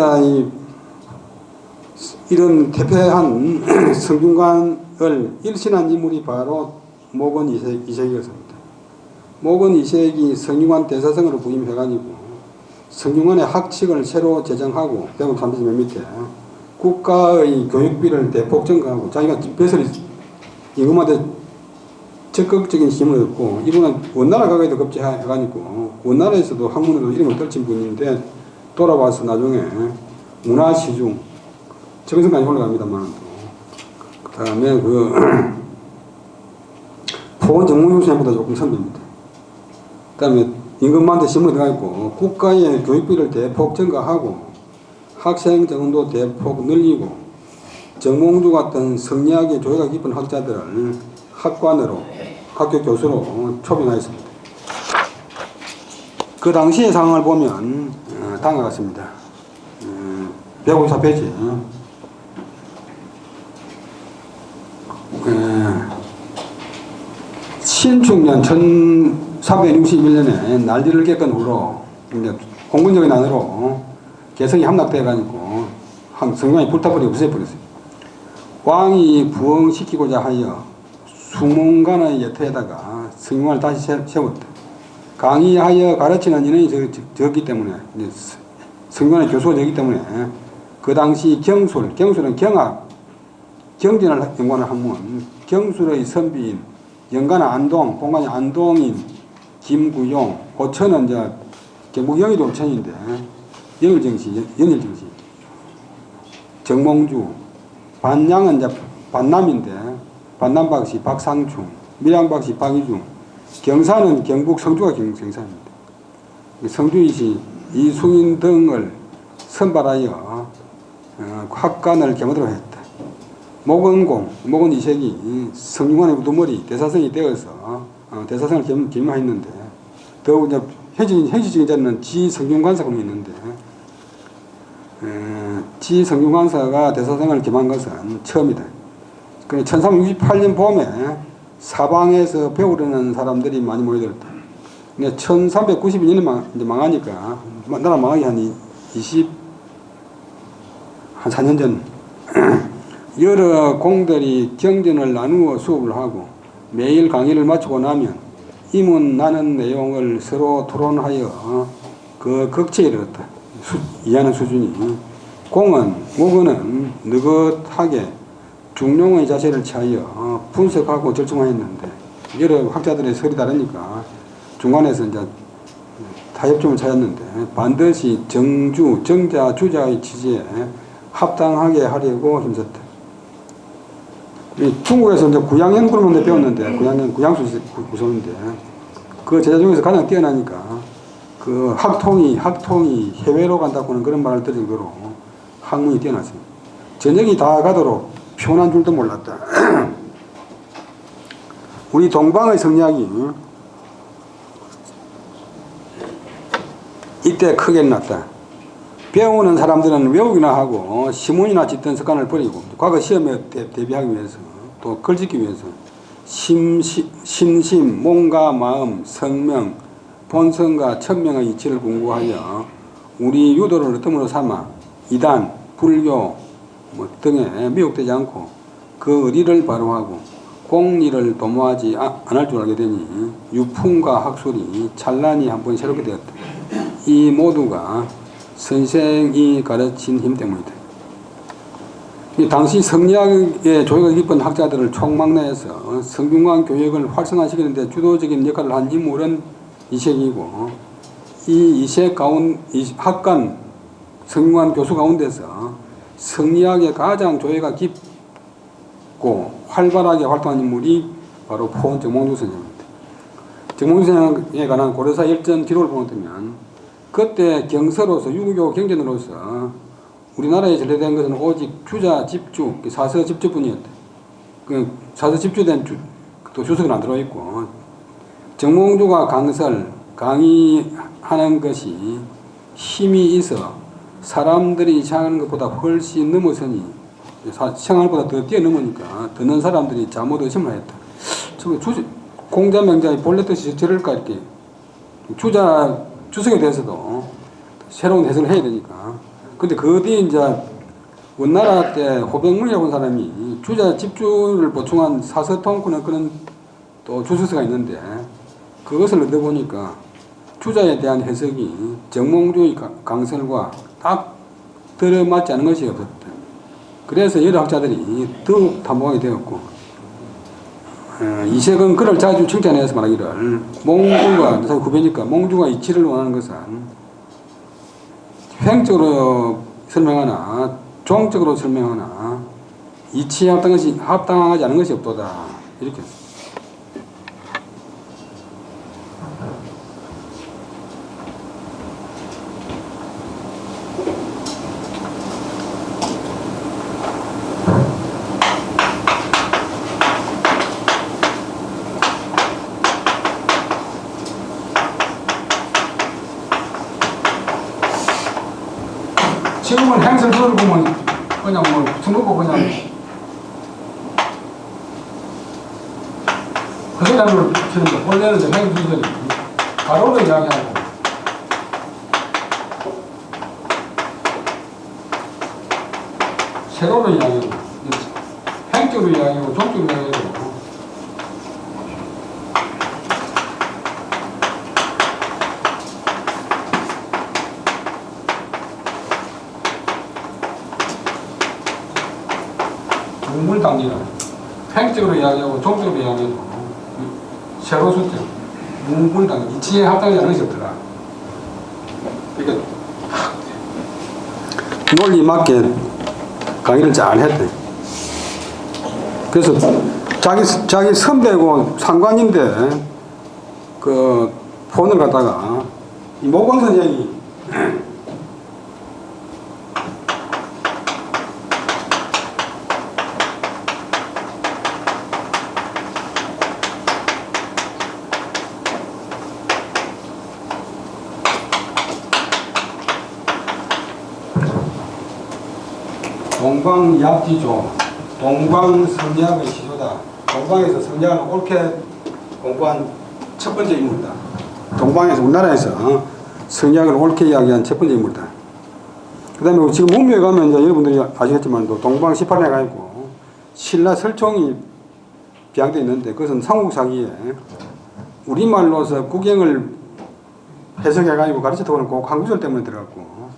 이런 대표한 성균관을 일신한 인물이 바로 목원 이색이었습니다. 목원 이색이 성균관 대사성으로 부임해가지고 성균관의 학칙을 새로 제정하고 대구 30몇 밑에 국가의 교육비를 대폭 증가하고 자기가 벼슬이 임금한테 적극적인 힘을 얻고 이분은 원나라 가기도 급제해가지고 원나라에서도 학문으로 이름을 떨친 분인데 돌아와서 나중에 문화시중 정승까지 올라갑니다만 그 다음에 포원 정문효선보다 조금 선배입니다. 그 다음에 임금한테 신문이 들어가있고 국가의 교육비를 대폭 증가하고 학생 정도 대폭 늘리고 정몽주 같은 성리학의 조예가 깊은 학자들을 학관으로 학교 교수로 초빙하였습니다. 그 당시의 상황을 보면 다음과 같습니다. 154페이지 신축년 1361년에 난리를 겪은 후로 공군적인 난으로 개성이 함락되어가지고 성균관이 불타버리고 없애버렸어요. 왕이 부흥시키고자 하여 수문관의 예태에다가 성균관을 다시 세웠다. 강의하여 가르치는 인원이 적기 때문에 성균관의 교수가 적기 때문에 그 당시 경술은 경학, 경전을 연구하는 학문, 경술의 선비인 영가는 안동, 본관이 안동인 김구용, 고천은 이제 경북 영의도 오천인데 연일정시, 정몽주, 반양은 이제 반남인데 반남박씨 박상충, 밀양박씨 박이중, 경사는 경북 성주가 경사입니다. 성주이시 이승인 등을 선발하여 학관을 겸하도록 했다. 목원 이색이 성균관의 우두머리 대사성이 되어서 대사성을 겸임했는데 더욱 이제 현실적인 자리는 지성균관사가 있는데 지성균관사가 대사성을 겸한 것은 처음이다. 1368년 봄에 사방에서 배우려는 사람들이 많이 모여들었다. 1392년에 이제 망하니까 나라 망하기 한 4년 전 여러 공들이 경전을 나누어 수업을 하고 매일 강의를 마치고 나면 임은 나는 내용을 서로 토론하여 그 극치에 이르렀다. 이해하는 수준이. 목원은 느긋하게 중용의 자세를 취하여 분석하고 절충하였는데 여러 학자들의 설이 다르니까 중간에서 이제 타협점을 찾았는데 반드시 정자, 주자의 취지에 합당하게 하려고 힘썼다. 중국에서 이제 구양연 그룹을 배웠는데 구양수 구성인데 그 제자 중에서 가장 뛰어나니까 그 학통이 해외로 간다고는 그런 말을 들을 정도로 학문이 뛰어났습니다. 전역이 다 가도록 표난 줄도 몰랐다. 우리 동방의 성리학이 이때 크게 났다. 배우는 사람들은 외우기나 하고 시문이나 짓던 습관을 버리고 과거 시험에 대비하기 위해서 또 글짓기 위해서 심심, 몸과 마음, 성명, 본성과 천명의 이치를 공부하여 우리 유도를 틈으로 삼아 이단, 불교 등에 미혹되지 않고 그 의리를 바로하고 공리를 도모하지 않을 줄 알게 되니 유풍과 학술이 찬란히 한번 새롭게 되었다. 이 모두가 선생이 가르친 힘 때문이다. 당시 성리학의 조예가 깊은 학자들을 총망라해서 성균관 교역을 활성화시키는 데 주도적인 역할을 한 인물은 이색이고, 이 이색 학관 성균관 교수 가운데서 성리학의 가장 조예가 깊고 활발하게 활동한 인물이 바로 포원 정몽주 선생입니다. 정몽주 선생에 관한 고려사 열전 기록을 보면 그때 경서로서 유교 경전으로서 우리나라에 전래된 것은 오직 주자 집주, 사서 집주뿐이었다. 그 사서 집주된 또 주석은 안 들어있고, 정몽주가 강의하는 것이 힘이 있어 사람들이 생각하는 것보다 훨씬 넘어서니 생각하는 것보다 더 뛰어넘으니까 듣는 사람들이 잘못 의심을 했다. 공자명자의 본래 뜻이 저럴까 이렇게 주석에 대해서도 새로운 해석을 해야 되니까. 근데 그 뒤에 이제 원나라 때 호백문이라고 하는 사람이 주자 집주를 보충한 사서통구는 그런 또 주석서가 있는데 그것을 얻어보니까 주자에 대한 해석이 정몽주의 강설과 딱 들어맞지 않은 것이 없었다. 그래서 여러 학자들이 더욱 탐구하게 되었고, 이색은 그를 자주 칭찬해서 말하기를 몽주가 후배니까 몽주가 이치를 원하는 것은 횡적으로 설명하나 종적으로 설명하나 이치에 합당하지 않은 것이 없도다. 이렇게 했습니다. 지금은 행설들을 보면 그냥 중국어 그냥 그 소리를 치는데 원래는 행설들이 가로를 이야기하고 세로를 이야기하고 행적으로 이야기하고 종적으로 이야기하고 문물당기는 횡적으로 이야기하고 종적으로 이야기하고 세로 수적 문물당기 이치에 합당하지 않은 것이 없더라. 그러니까 논리 맞게 강의를 잘 했대. 그래서 자기 선배고 상관인데 그 폰을 갖다가 이 모건 선생이 동방약지조, 동방성리학의 시조다. 동방에서 성리학을 옳게 공부한 첫 번째 인물이다. 동방에서 우리나라에서 성리학을 옳게 이야기한 첫 번째 인물이다. 그 다음에 지금 문묘에 가면 이제 여러분들이 아시겠지만 동방 18년에 가 있고 신라 설총이 비양되어 있는데 그것은 삼국사기에 우리말로서 구경을 해석해가지고 가르쳤다고 하는 그 한 구절 때문에 들어갔고,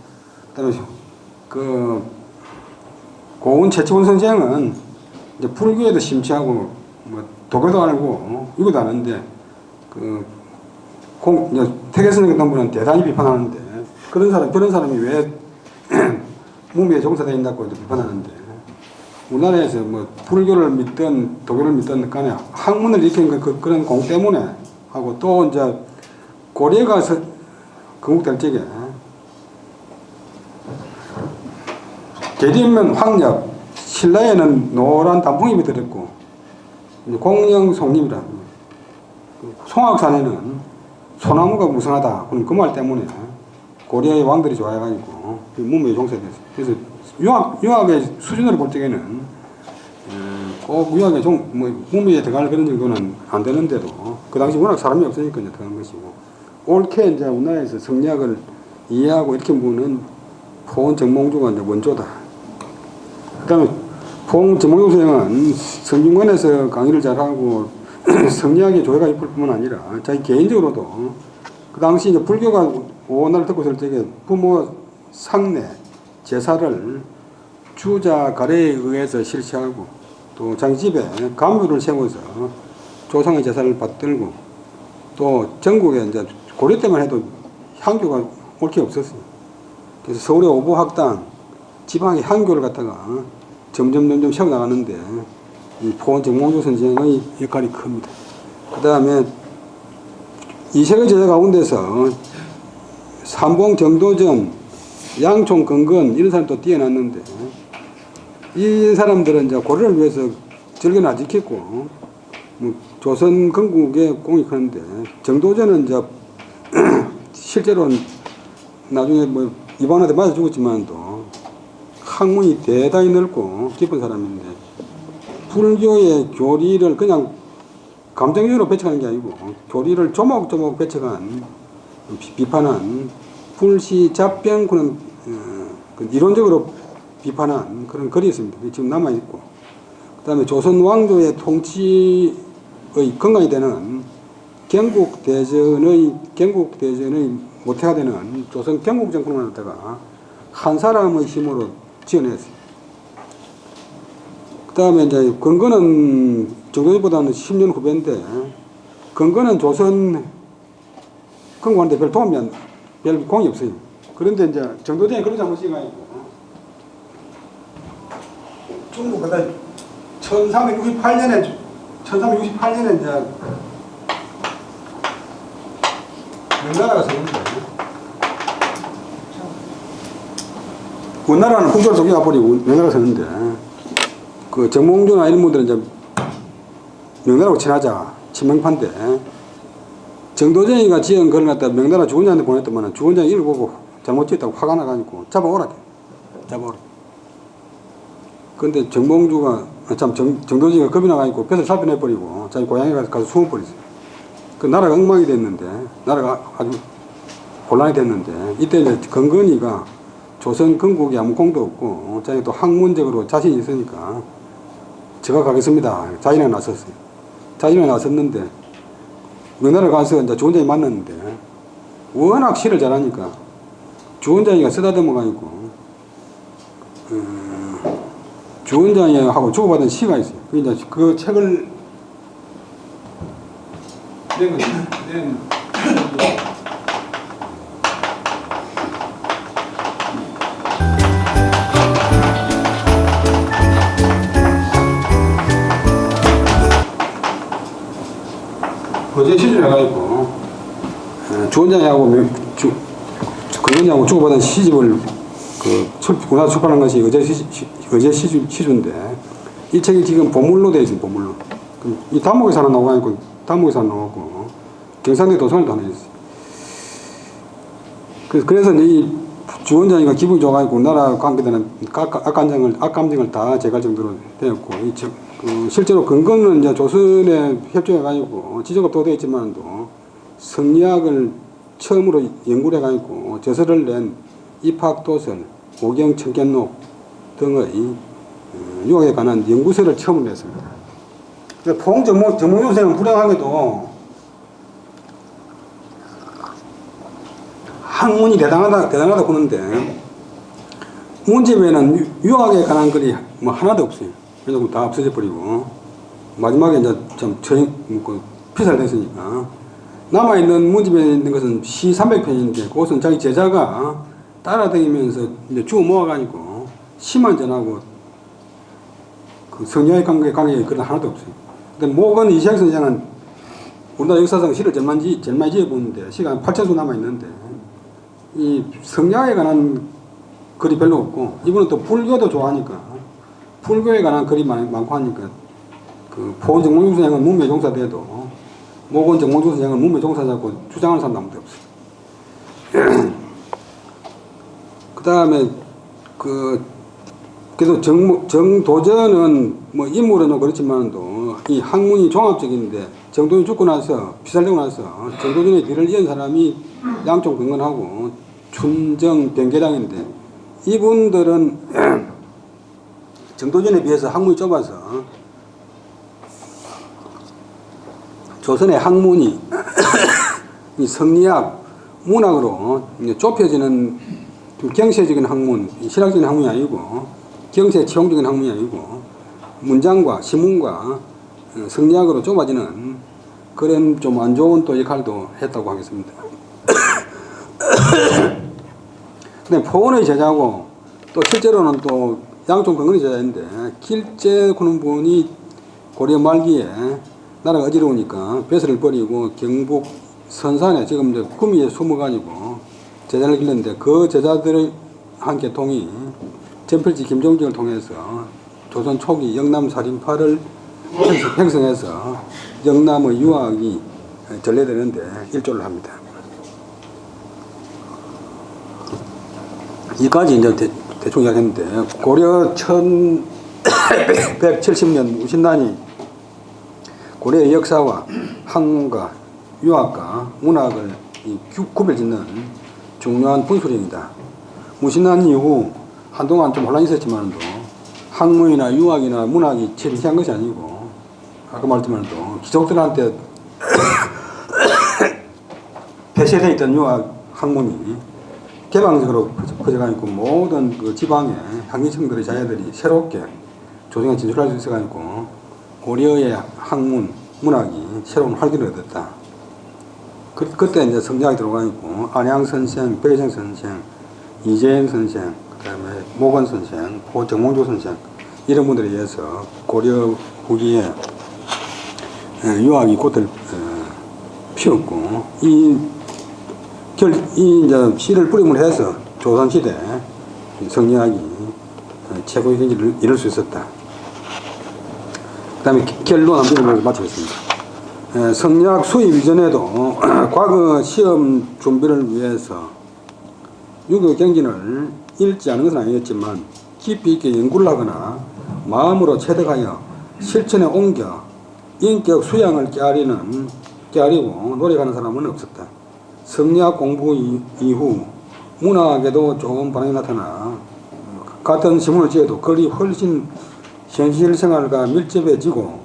그 다음에 고은 최치원 선생은 이제 불교에도 심취하고 도교도 알고 이것도 아는데 태계 선생 같은 분은 대단히 비판하는데 그런 사람이 왜 무미에 종사되어 있다고 비판하는데, 우리나라에서 불교를 믿든 도교를 믿든 간에 학문을 일으킨 그런 공 때문에 하고 또 이제 고려가 건국될 적에 계리면 황엽, 신라에는 노란 단풍잎이 들었고 공영 송잎이라 송악산에는 소나무가 무성하다. 그 말 때문에 고려의 왕들이 좋아해가지고 문무에 종사됐어요. 그래서 유학의 수준으로 볼 적에는 꼭 유학의 문무에 들어갈 그런 정도는 안 되는데도 그 당시 워낙 사람이 없으니까 이제 들어간 것이고 옳게 이제 우리나라에서 성리학을 이해하고 이렇게 보는 포원 정몽주가 이제 원조다. 그다음에 포원 정몽주 선생은 성균관에서 강의를 잘하고 성리학의 조예가 있을 뿐만 아니라 자기 개인적으로도 그 당시 이제 불교가 오나를 듣고 있을 적에 부모 상례 제사를 주자 가래에 의해서 실시하고 또 자기 집에 가무를 세워서 조상의 제사를 받들고 또 전국에 이제 고려 때만 해도 향교가 올 게 없었어요. 그래서 서울의 오보학당 지방의 향교를 갖다가 점점 세워 나가는데 이 포원 정몽주 선생의 역할이 큽니다. 그 다음에 이세계 제자 가운데서 삼봉 정도전, 양총 근근 이런 사람도 뛰어났는데 이 사람들은 이제 고려를 위해서 절개는 안 지켰고 뭐 조선 건국에 공이 크는데 정도전은 이제 실제로 나중에 뭐 이방한테 맞아 죽었지만도 학문이 대단히 넓고 깊은 사람인데 불교의 교리를 그냥 감정적으로 배척하는 게 아니고 교리를 조목조목 배척한 비판한 불시 잡병 그런 이론적으로 비판한 그런 글이 있습니다. 지금 남아있고 그 다음에 조선 왕조의 통치의 근간이 되는 gen국대전의 모태가 되는 조선 gen국정권을 갖다가 한 사람의 힘으로 지어냈어요. 그 다음에 이제 근거는 정도전보다는 10년 후배인데 근거는 조선 건국하는데 별 도움이 별 공이 없어요. 그런데 이제 정도전에 그런 잘못이가 있고 중국 그다 1368년에 이제 명나라가 생깁니다. 원나라는 풍조를 속여가 버리고 명나라가 서는데 그 정몽주나 이런 분들은 이제 명나라하고 친하자 친명파인데 정도전이가 지은 글을 갖다 명나라 주원장한테 보냈더만 주원장이 이걸 보고 잘못 지었다고 화가 나가지고 잡아오라. 근데 정몽주가 정도전이가 겁이 나가지고 뱃을 살펴내버리고 자기 고향에 가서 숨어버렸어요. 그 나라가 엉망이 됐는데 나라가 아주 곤란이 됐는데 이때 이제 건건이가 조선 건국이 아무 공도 없고 자기 또 학문적으로 자신이 있으니까 제가 가겠습니다. 자기네 나섰어요. 자기네 나섰는데 명나라 가서 이제 주원장이 만났는데 워낙 시를 잘하니까 주원장이가 쓰다듬어가지고 주원장이하고 주고받은 시가 있어요. 이제 그 책을 낸 어제 시주를 해가지고 주원장하고 근원장하고 주고받은 시집을 군사 출판한 것이 어제 시주인데 이 책이 지금 보물로 되어 있어요. 보물로. 이 단목에서 하나 나오고 단목에서 하나 나오고 경상대 도서관에도 하나 있어요. 그래서 이 주원장이가 기분이 좋아가지고 나라 관계되는 악감정을 다 제거할 정도로 되었고 실제로 근거는 이제 조선에 협조해가지고 지적업도 되어 있지만도 성리학을 처음으로 연구를 해가지고 저서를 낸 입학도설, 오경청견록 등의 유학에 관한 연구서를 처음 냈습니다. 포옹 정몽주 선생은 불행하게도 학문이 대단하다 보는데 문집에는 유학에 관한 글이 뭐 하나도 없어요. 그래서 다 없어져 버리고 마지막에 이제 좀 피살됐으니까 남아있는 문집에 있는 것은 시 300편인데 그것은 자기 제자가 따라다니면서 이제 주워 모아가지고 시만 전하고 그 성리학의 관계에 그런 하나도 없어요. 근데 목은 이시학 선생은 우리나라 역사상 시를 제일 많이 지어보는데 시가 한 8,000수 남아있는데 이 성리학에 관한 글이 별로 없고, 이분은 또 불교도 좋아하니까 불교에 관한 글이 많고 하니까 그 포원 정몽주 선생은 문매종사 돼도 목원 정몽주 선생은 문매종사자고 주장하는 사람도 아무도 없어요. 그 다음에 그래도 정도전은 뭐 인물은 그렇지만도 이 학문이 종합적인데, 정도전이 죽고 나서 피살되고 나서 정도전의 뒤를 이은 사람이 양쪽 근건하고 춘정 변계량인데, 이분들은 정도전에 비해서 학문이 좁아서 조선의 학문이 이 성리학, 문학으로 좁혀지는 좀 경세적인 학문, 실학적인 학문이 아니고 경세 치용적인 학문이 아니고 문장과 시문과 성리학으로 좁아지는 그런 좀 안 좋은 또 역할도 했다고 하겠습니다. 근데 포원의 제자고 또 실제로는 또 양쪽 근근의 제자인데, 길재 그런 분이 고려 말기에 나라가 어지러우니까 배설을 버리고 경북 선산에 지금 이제 구미에 숨어가지고 제자를 길렀는데, 그 제자들의 한 계통이 전필지 김종직을 통해서 조선 초기 영남 살인파를 형성해서 영남의 유학이 전래되는데 일조를 합니다. 이까지 이제 대충 이야기했는데, 고려 1170년 우신난이 고려의 역사와 학문과 유학과 문학을 구별짓는 중요한 분수령이다. 무신난 이후 한동안 좀 혼란이 있었지만도 학문이나 유학이나 문학이 최대한 것이 아니고, 아까 말했지만도 귀족들한테 폐쇄되어 있던 유학 학문이 개방적으로 퍼져가지고 모든 그 지방의 향기층들의 자녀들이 새롭게 조정에 진출할 수 있어가지고 고려의 학문, 문학이 새로운 활기를 얻었다. 그때 이제 성리학이 들어가 있고, 안양 선생, 백의생 선생, 이재현 선생, 그 다음에 목원 선생, 정몽주 선생, 이런 분들에 의해서 고려 후기에 유학이 꽃을 피웠고, 이 이제 씨를 뿌림을 해서 조선시대 성리학이 최고의 경지를 이룰 수 있었다. 그 다음에 결론 한번 마치겠습니다. 성리학 수입 이전에도 과거 시험 준비를 위해서 유교 경진을 읽지 않은 것은 아니었지만 깊이 있게 연구를 하거나 마음으로 체득하여 실천에 옮겨 인격 수양을 깨아리고 노력하는 사람은 없었다. 성리학 공부 이후 문학에도 좋은 반응이 나타나 같은 시문을 지어도 글이 훨씬 현실생활과 밀접해지고,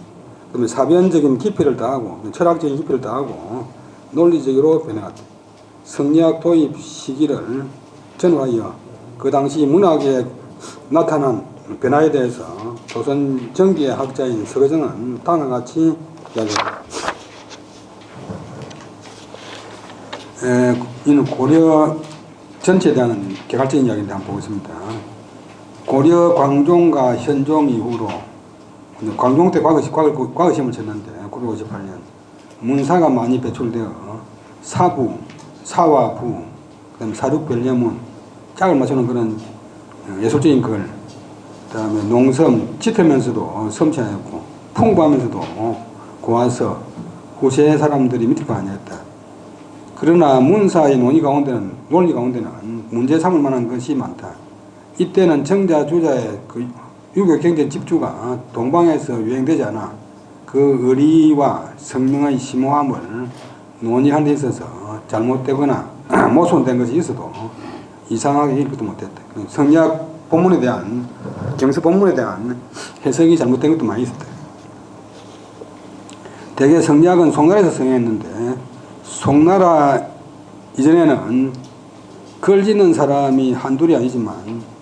그다음에 사변적인 깊이를 더하고 철학적인 깊이를 더하고 논리적으로 변해갔다. 성리학 도입 시기를 전후하여 그 당시 문학에 나타난 변화에 대해서 조선 정기의 학자인 서거정은 다음과 같이 이야기했다. 이는 고려 전체에 대한 개괄적인 이야기인데 한번 보겠습니다. 고려 광종과 현종 이후로, 광종 때 과거시험을 쳤는데 958년 문사가 많이 배출되어 사부, 사와 부, 그다음에 사륙변례문, 짝을 맞추는 그런 예술적인 글, 그다음에 농섬 짙으면서도 섬세하였고 풍부하면서도 고와서 후세 사람들이 밑에 거 아니었다. 그러나 문사의 논리 가운데는 문제 삼을 만한 것이 많다. 이때는 정자 주자의 그 유교 경제 집주가 동방에서 유행되지 않아 그 의리와 성명의 심오함을 논의하는 데 있어서 잘못되거나 모순된 것이 있어도 이상하게 읽지도 못했다. 성리학 본문에 대한, 경서 본문에 대한 해석이 잘못된 것도 많이 있었다. 대개 성리학은 송나라에서 성행했는데, 송나라 이전에는 글 짓는 사람이 한둘이 아니지만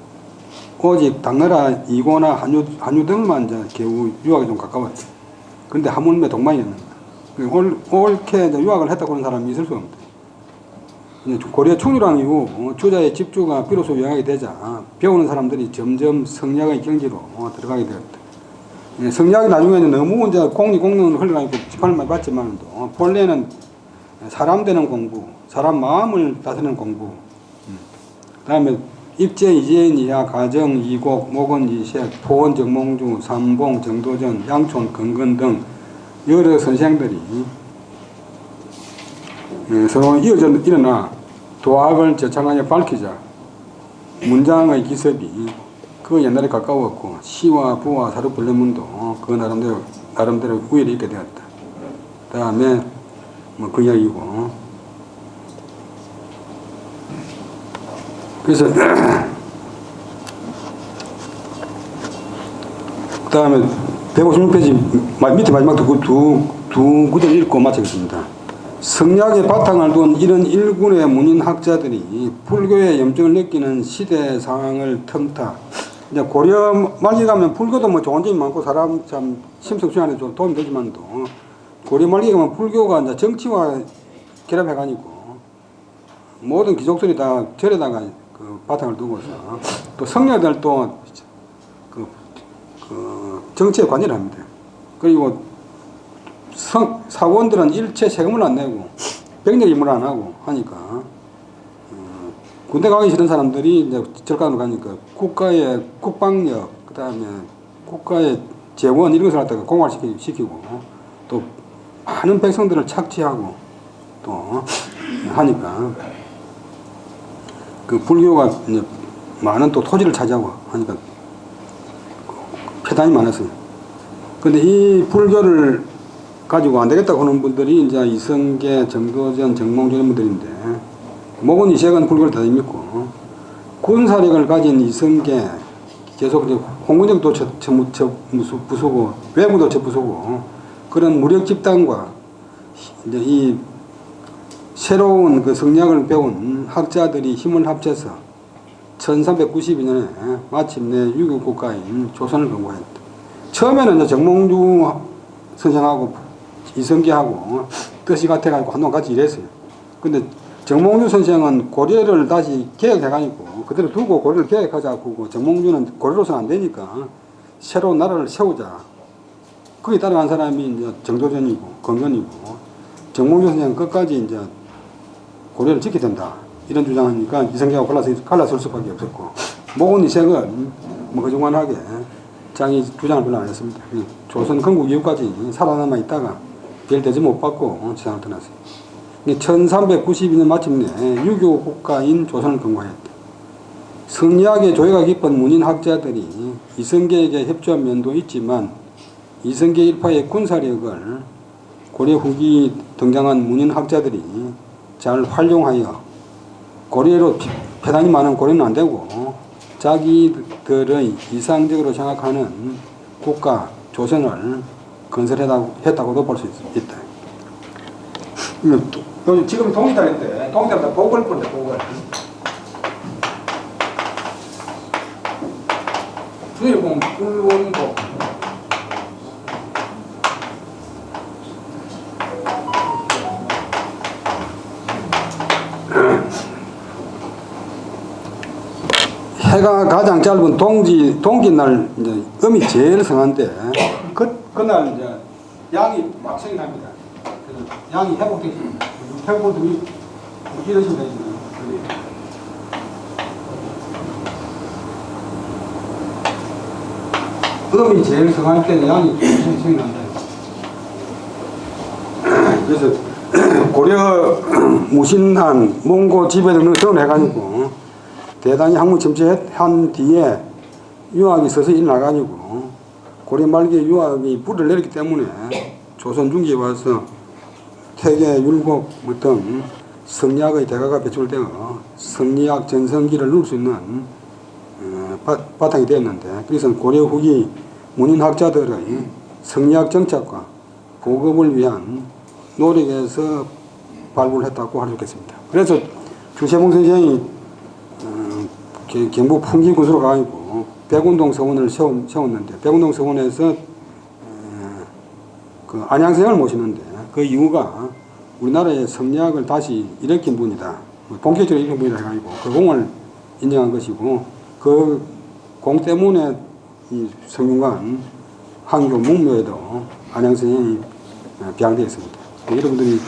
오직 당나라 이고나 한유 등만 이제 겨우 유학에 좀 가까웠지. 그런데 하물며 동방이었는가. 옳게 이제 유학을 했다고 하는 사람이 있을 수 없다. 고려 충주랑 이후 주자의 집주가 비로소 유학이 되자 배우는 사람들이 점점 성리학의 경지로 들어가게 되었다. 성리학이 나중에는 너무 이제 공리공론을 흘러가니까 비판을 많이 받지만 본래는 사람 되는 공부, 사람 마음을 다스리는 공부, 다음에 입제, 이재인, 이하, 가정, 이곡, 목원, 이색, 포원, 정몽주, 삼봉, 정도전, 양촌, 근근 등 여러 선생들이 서로 이어져 일어나 도학을 저창하여 밝히자 문장의 기습이 그 옛날에 가까웠고 시와 부와 사료 불려문도 그 나름대로 우열이 있게 되었다. 다음에 뭐 그 이야기고 그래서 그 다음에 156페이지 밑에 마지막 두 구절 읽고 마치겠습니다. 성리학의 바탕을 둔 이런 일군의 문인학자들이 불교의 염증을 느끼는 시대 상황을 틈타 이제 고려 말기 가면 불교도 뭐 좋은 점이 많고 사람 참 심성수양에 좀 도움이 되지만도 고려 말기 가면 불교가 이제 정치와 결합해가지고 모든 귀족들이 다 절에다가 그 바탕을 두고서 또 성녀들도 그 정치에 관여를 합니다. 그리고 사원들은 일체 세금을 안 내고 병력 임무를 안 하고 하니까 군대 가기 싫은 사람들이 이제 절간으로 가니까 국가의 국방력 그 다음에 국가의 재원 이런 것을 갖다가 공활시키고 또 많은 백성들을 착취하고 또 하니까 그 불교가 이제 많은 또 토지를 차지하고 하니까 폐단이 많았어요. 근데 이 불교를 가지고 안 되겠다고 하는 분들이 이제 이성계, 정도전, 정몽주 이런 분들인데 목은 이색은 불교를 다 믿고 군사력을 가진 이성계 계속 이제 홍군역도 부수고 외부도 부수고 그런 무력 집단과 이제 이 새로운 그 성리학을 배운 학자들이 힘을 합쳐서 1392년에 마침내 유교국가인 조선을 건국했다. 처음에는 이제 정몽주 선생하고 이성계하고 뜻이 같아가지고 한동안 같이 일했어요. 근데 정몽주 선생은 고려를 다시 개혁해가지고 그대로 두고 고려를 개혁하자고 정몽주는 고려로서는 안 되니까 새로운 나라를 세우자. 거기에 따라간 사람이 이제 정도전이고 건건이고 정몽주 선생은 끝까지 이제 고려를 지켜야 된다. 이런 주장하니까 이성계하고 갈라설 수밖에 없었고 목은 이색은 뭐 그중간하게 자기 주장을 별로 안 했습니다. 조선 건국 이후까지 살아남아 있다가 별 대접 못 받고 세상을 떠났어요. 1392년 마침내 유교 국가인 조선을 건국했다. 성리학의 조예가 깊은 문인 학자들이 이성계에게 협조한 면도 있지만 이성계 일파의 군사력을 고려 후기 등장한 문인 학자들이 잘 활용하여 고려로 폐단이 많은 고려는 안 되고 자기들의 이상적으로 생각하는 국가 조선을 건설했다고도 볼 수 있다. 지금 동의달인데 동의달보다 복을 뿌린다. 복을. 주의 보면 불원복. 해가 가장 짧은 동기날 이제 음이 제일 성한데 그날 이제 양이 막성이 납니다. 그래서 양이 회복되십니다. 회복되면 이러시면 되죠. 음이 제일 성할 때는 양이 성이 난다. 그래서 고려 무신한 몽고 지배 등을 전해가지고 대단히 학문침체한 뒤에 유학이 서서히 나가지고 고려 말기에 유학이 불을 내렸기 때문에 조선 중기에 와서 태계, 율곡 등 성리학의 대가가 배출되어 성리학 전성기를 누릴 수 있는 바탕이 되었는데 그래서 고려 후기 문인학자들의 성리학 정착과 보급을 위한 노력에서 발굴을 했다고 할 수 있겠습니다. 그래서 주세봉 선생이 경북 풍기군수로 가지고 백운동 서원을 세웠는데 백운동 서원에서 그 안양생을 모시는데 그 이유가 우리나라의 성리학을 다시 일으킨 분이다. 본격적으로 일으킨 분이라 해가지고 그 공을 인정한 것이고 그 공 때문에 이 성균관 한교 문묘에도 안양생이 배양되어 있습니다. 여러분들이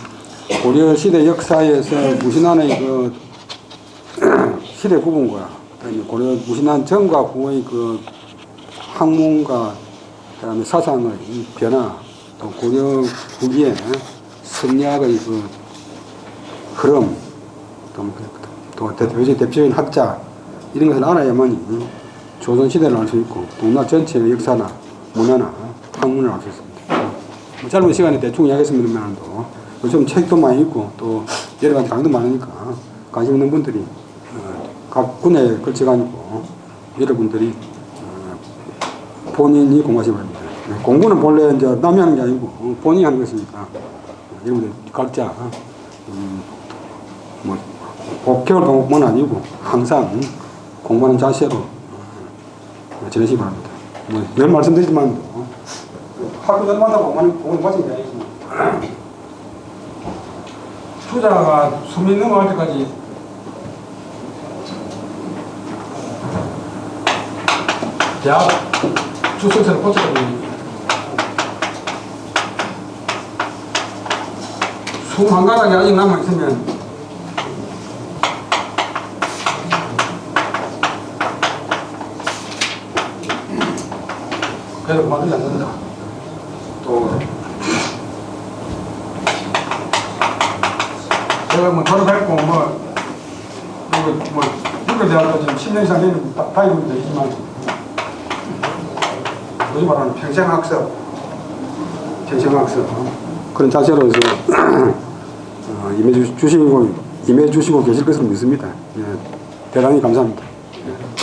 고려 시대 역사에서 무신한의 그 시대 구분과 그다음에 고려 무신한 전과 후의 그 학문과 그다음에 사상의 이 변화, 또 고려 후기에 성리학의 그 흐름, 또 대표적인 학자 이런 것을 알아야만이 조선 시대를 알 수 있고 동남 전체의 역사나 문화나 학문을 알 수 있습니다. 뭐 짧은 시간에 대충 이야기했습니다만도 요즘 책도 많이 읽고 또 여러 가지 강의도 많으니까 관심 있는 분들이 각 분야에 걸쳐가지고 여러분들이 본인이 공부하시면 됩니다. 공부는 본래 이제 남이 하는 게 아니고 본인이 하는 것이니까 여러분들 각자 뭐 복결 공부는 아니고 항상 공부하는 자세로 지내시기 바랍니다. 뭐 늘 말씀드리지만 학교 들마다 공부는 마치는 게 아니고 투자가 수명 넘어갈 때까지 대학 주석서를 고쳐야 됩니다. 21가닥이 아직 남아있으면 그래도 그만두지 않는다. 또 제가 뭐 졸업했고 육교대학도 지금 10년 이상 되는 다니고 있지만 요즘 말하는 평생학습 그런 자세로서 임해 주시고 계실 것을 믿습니다. 예, 대단히 감사합니다. 예.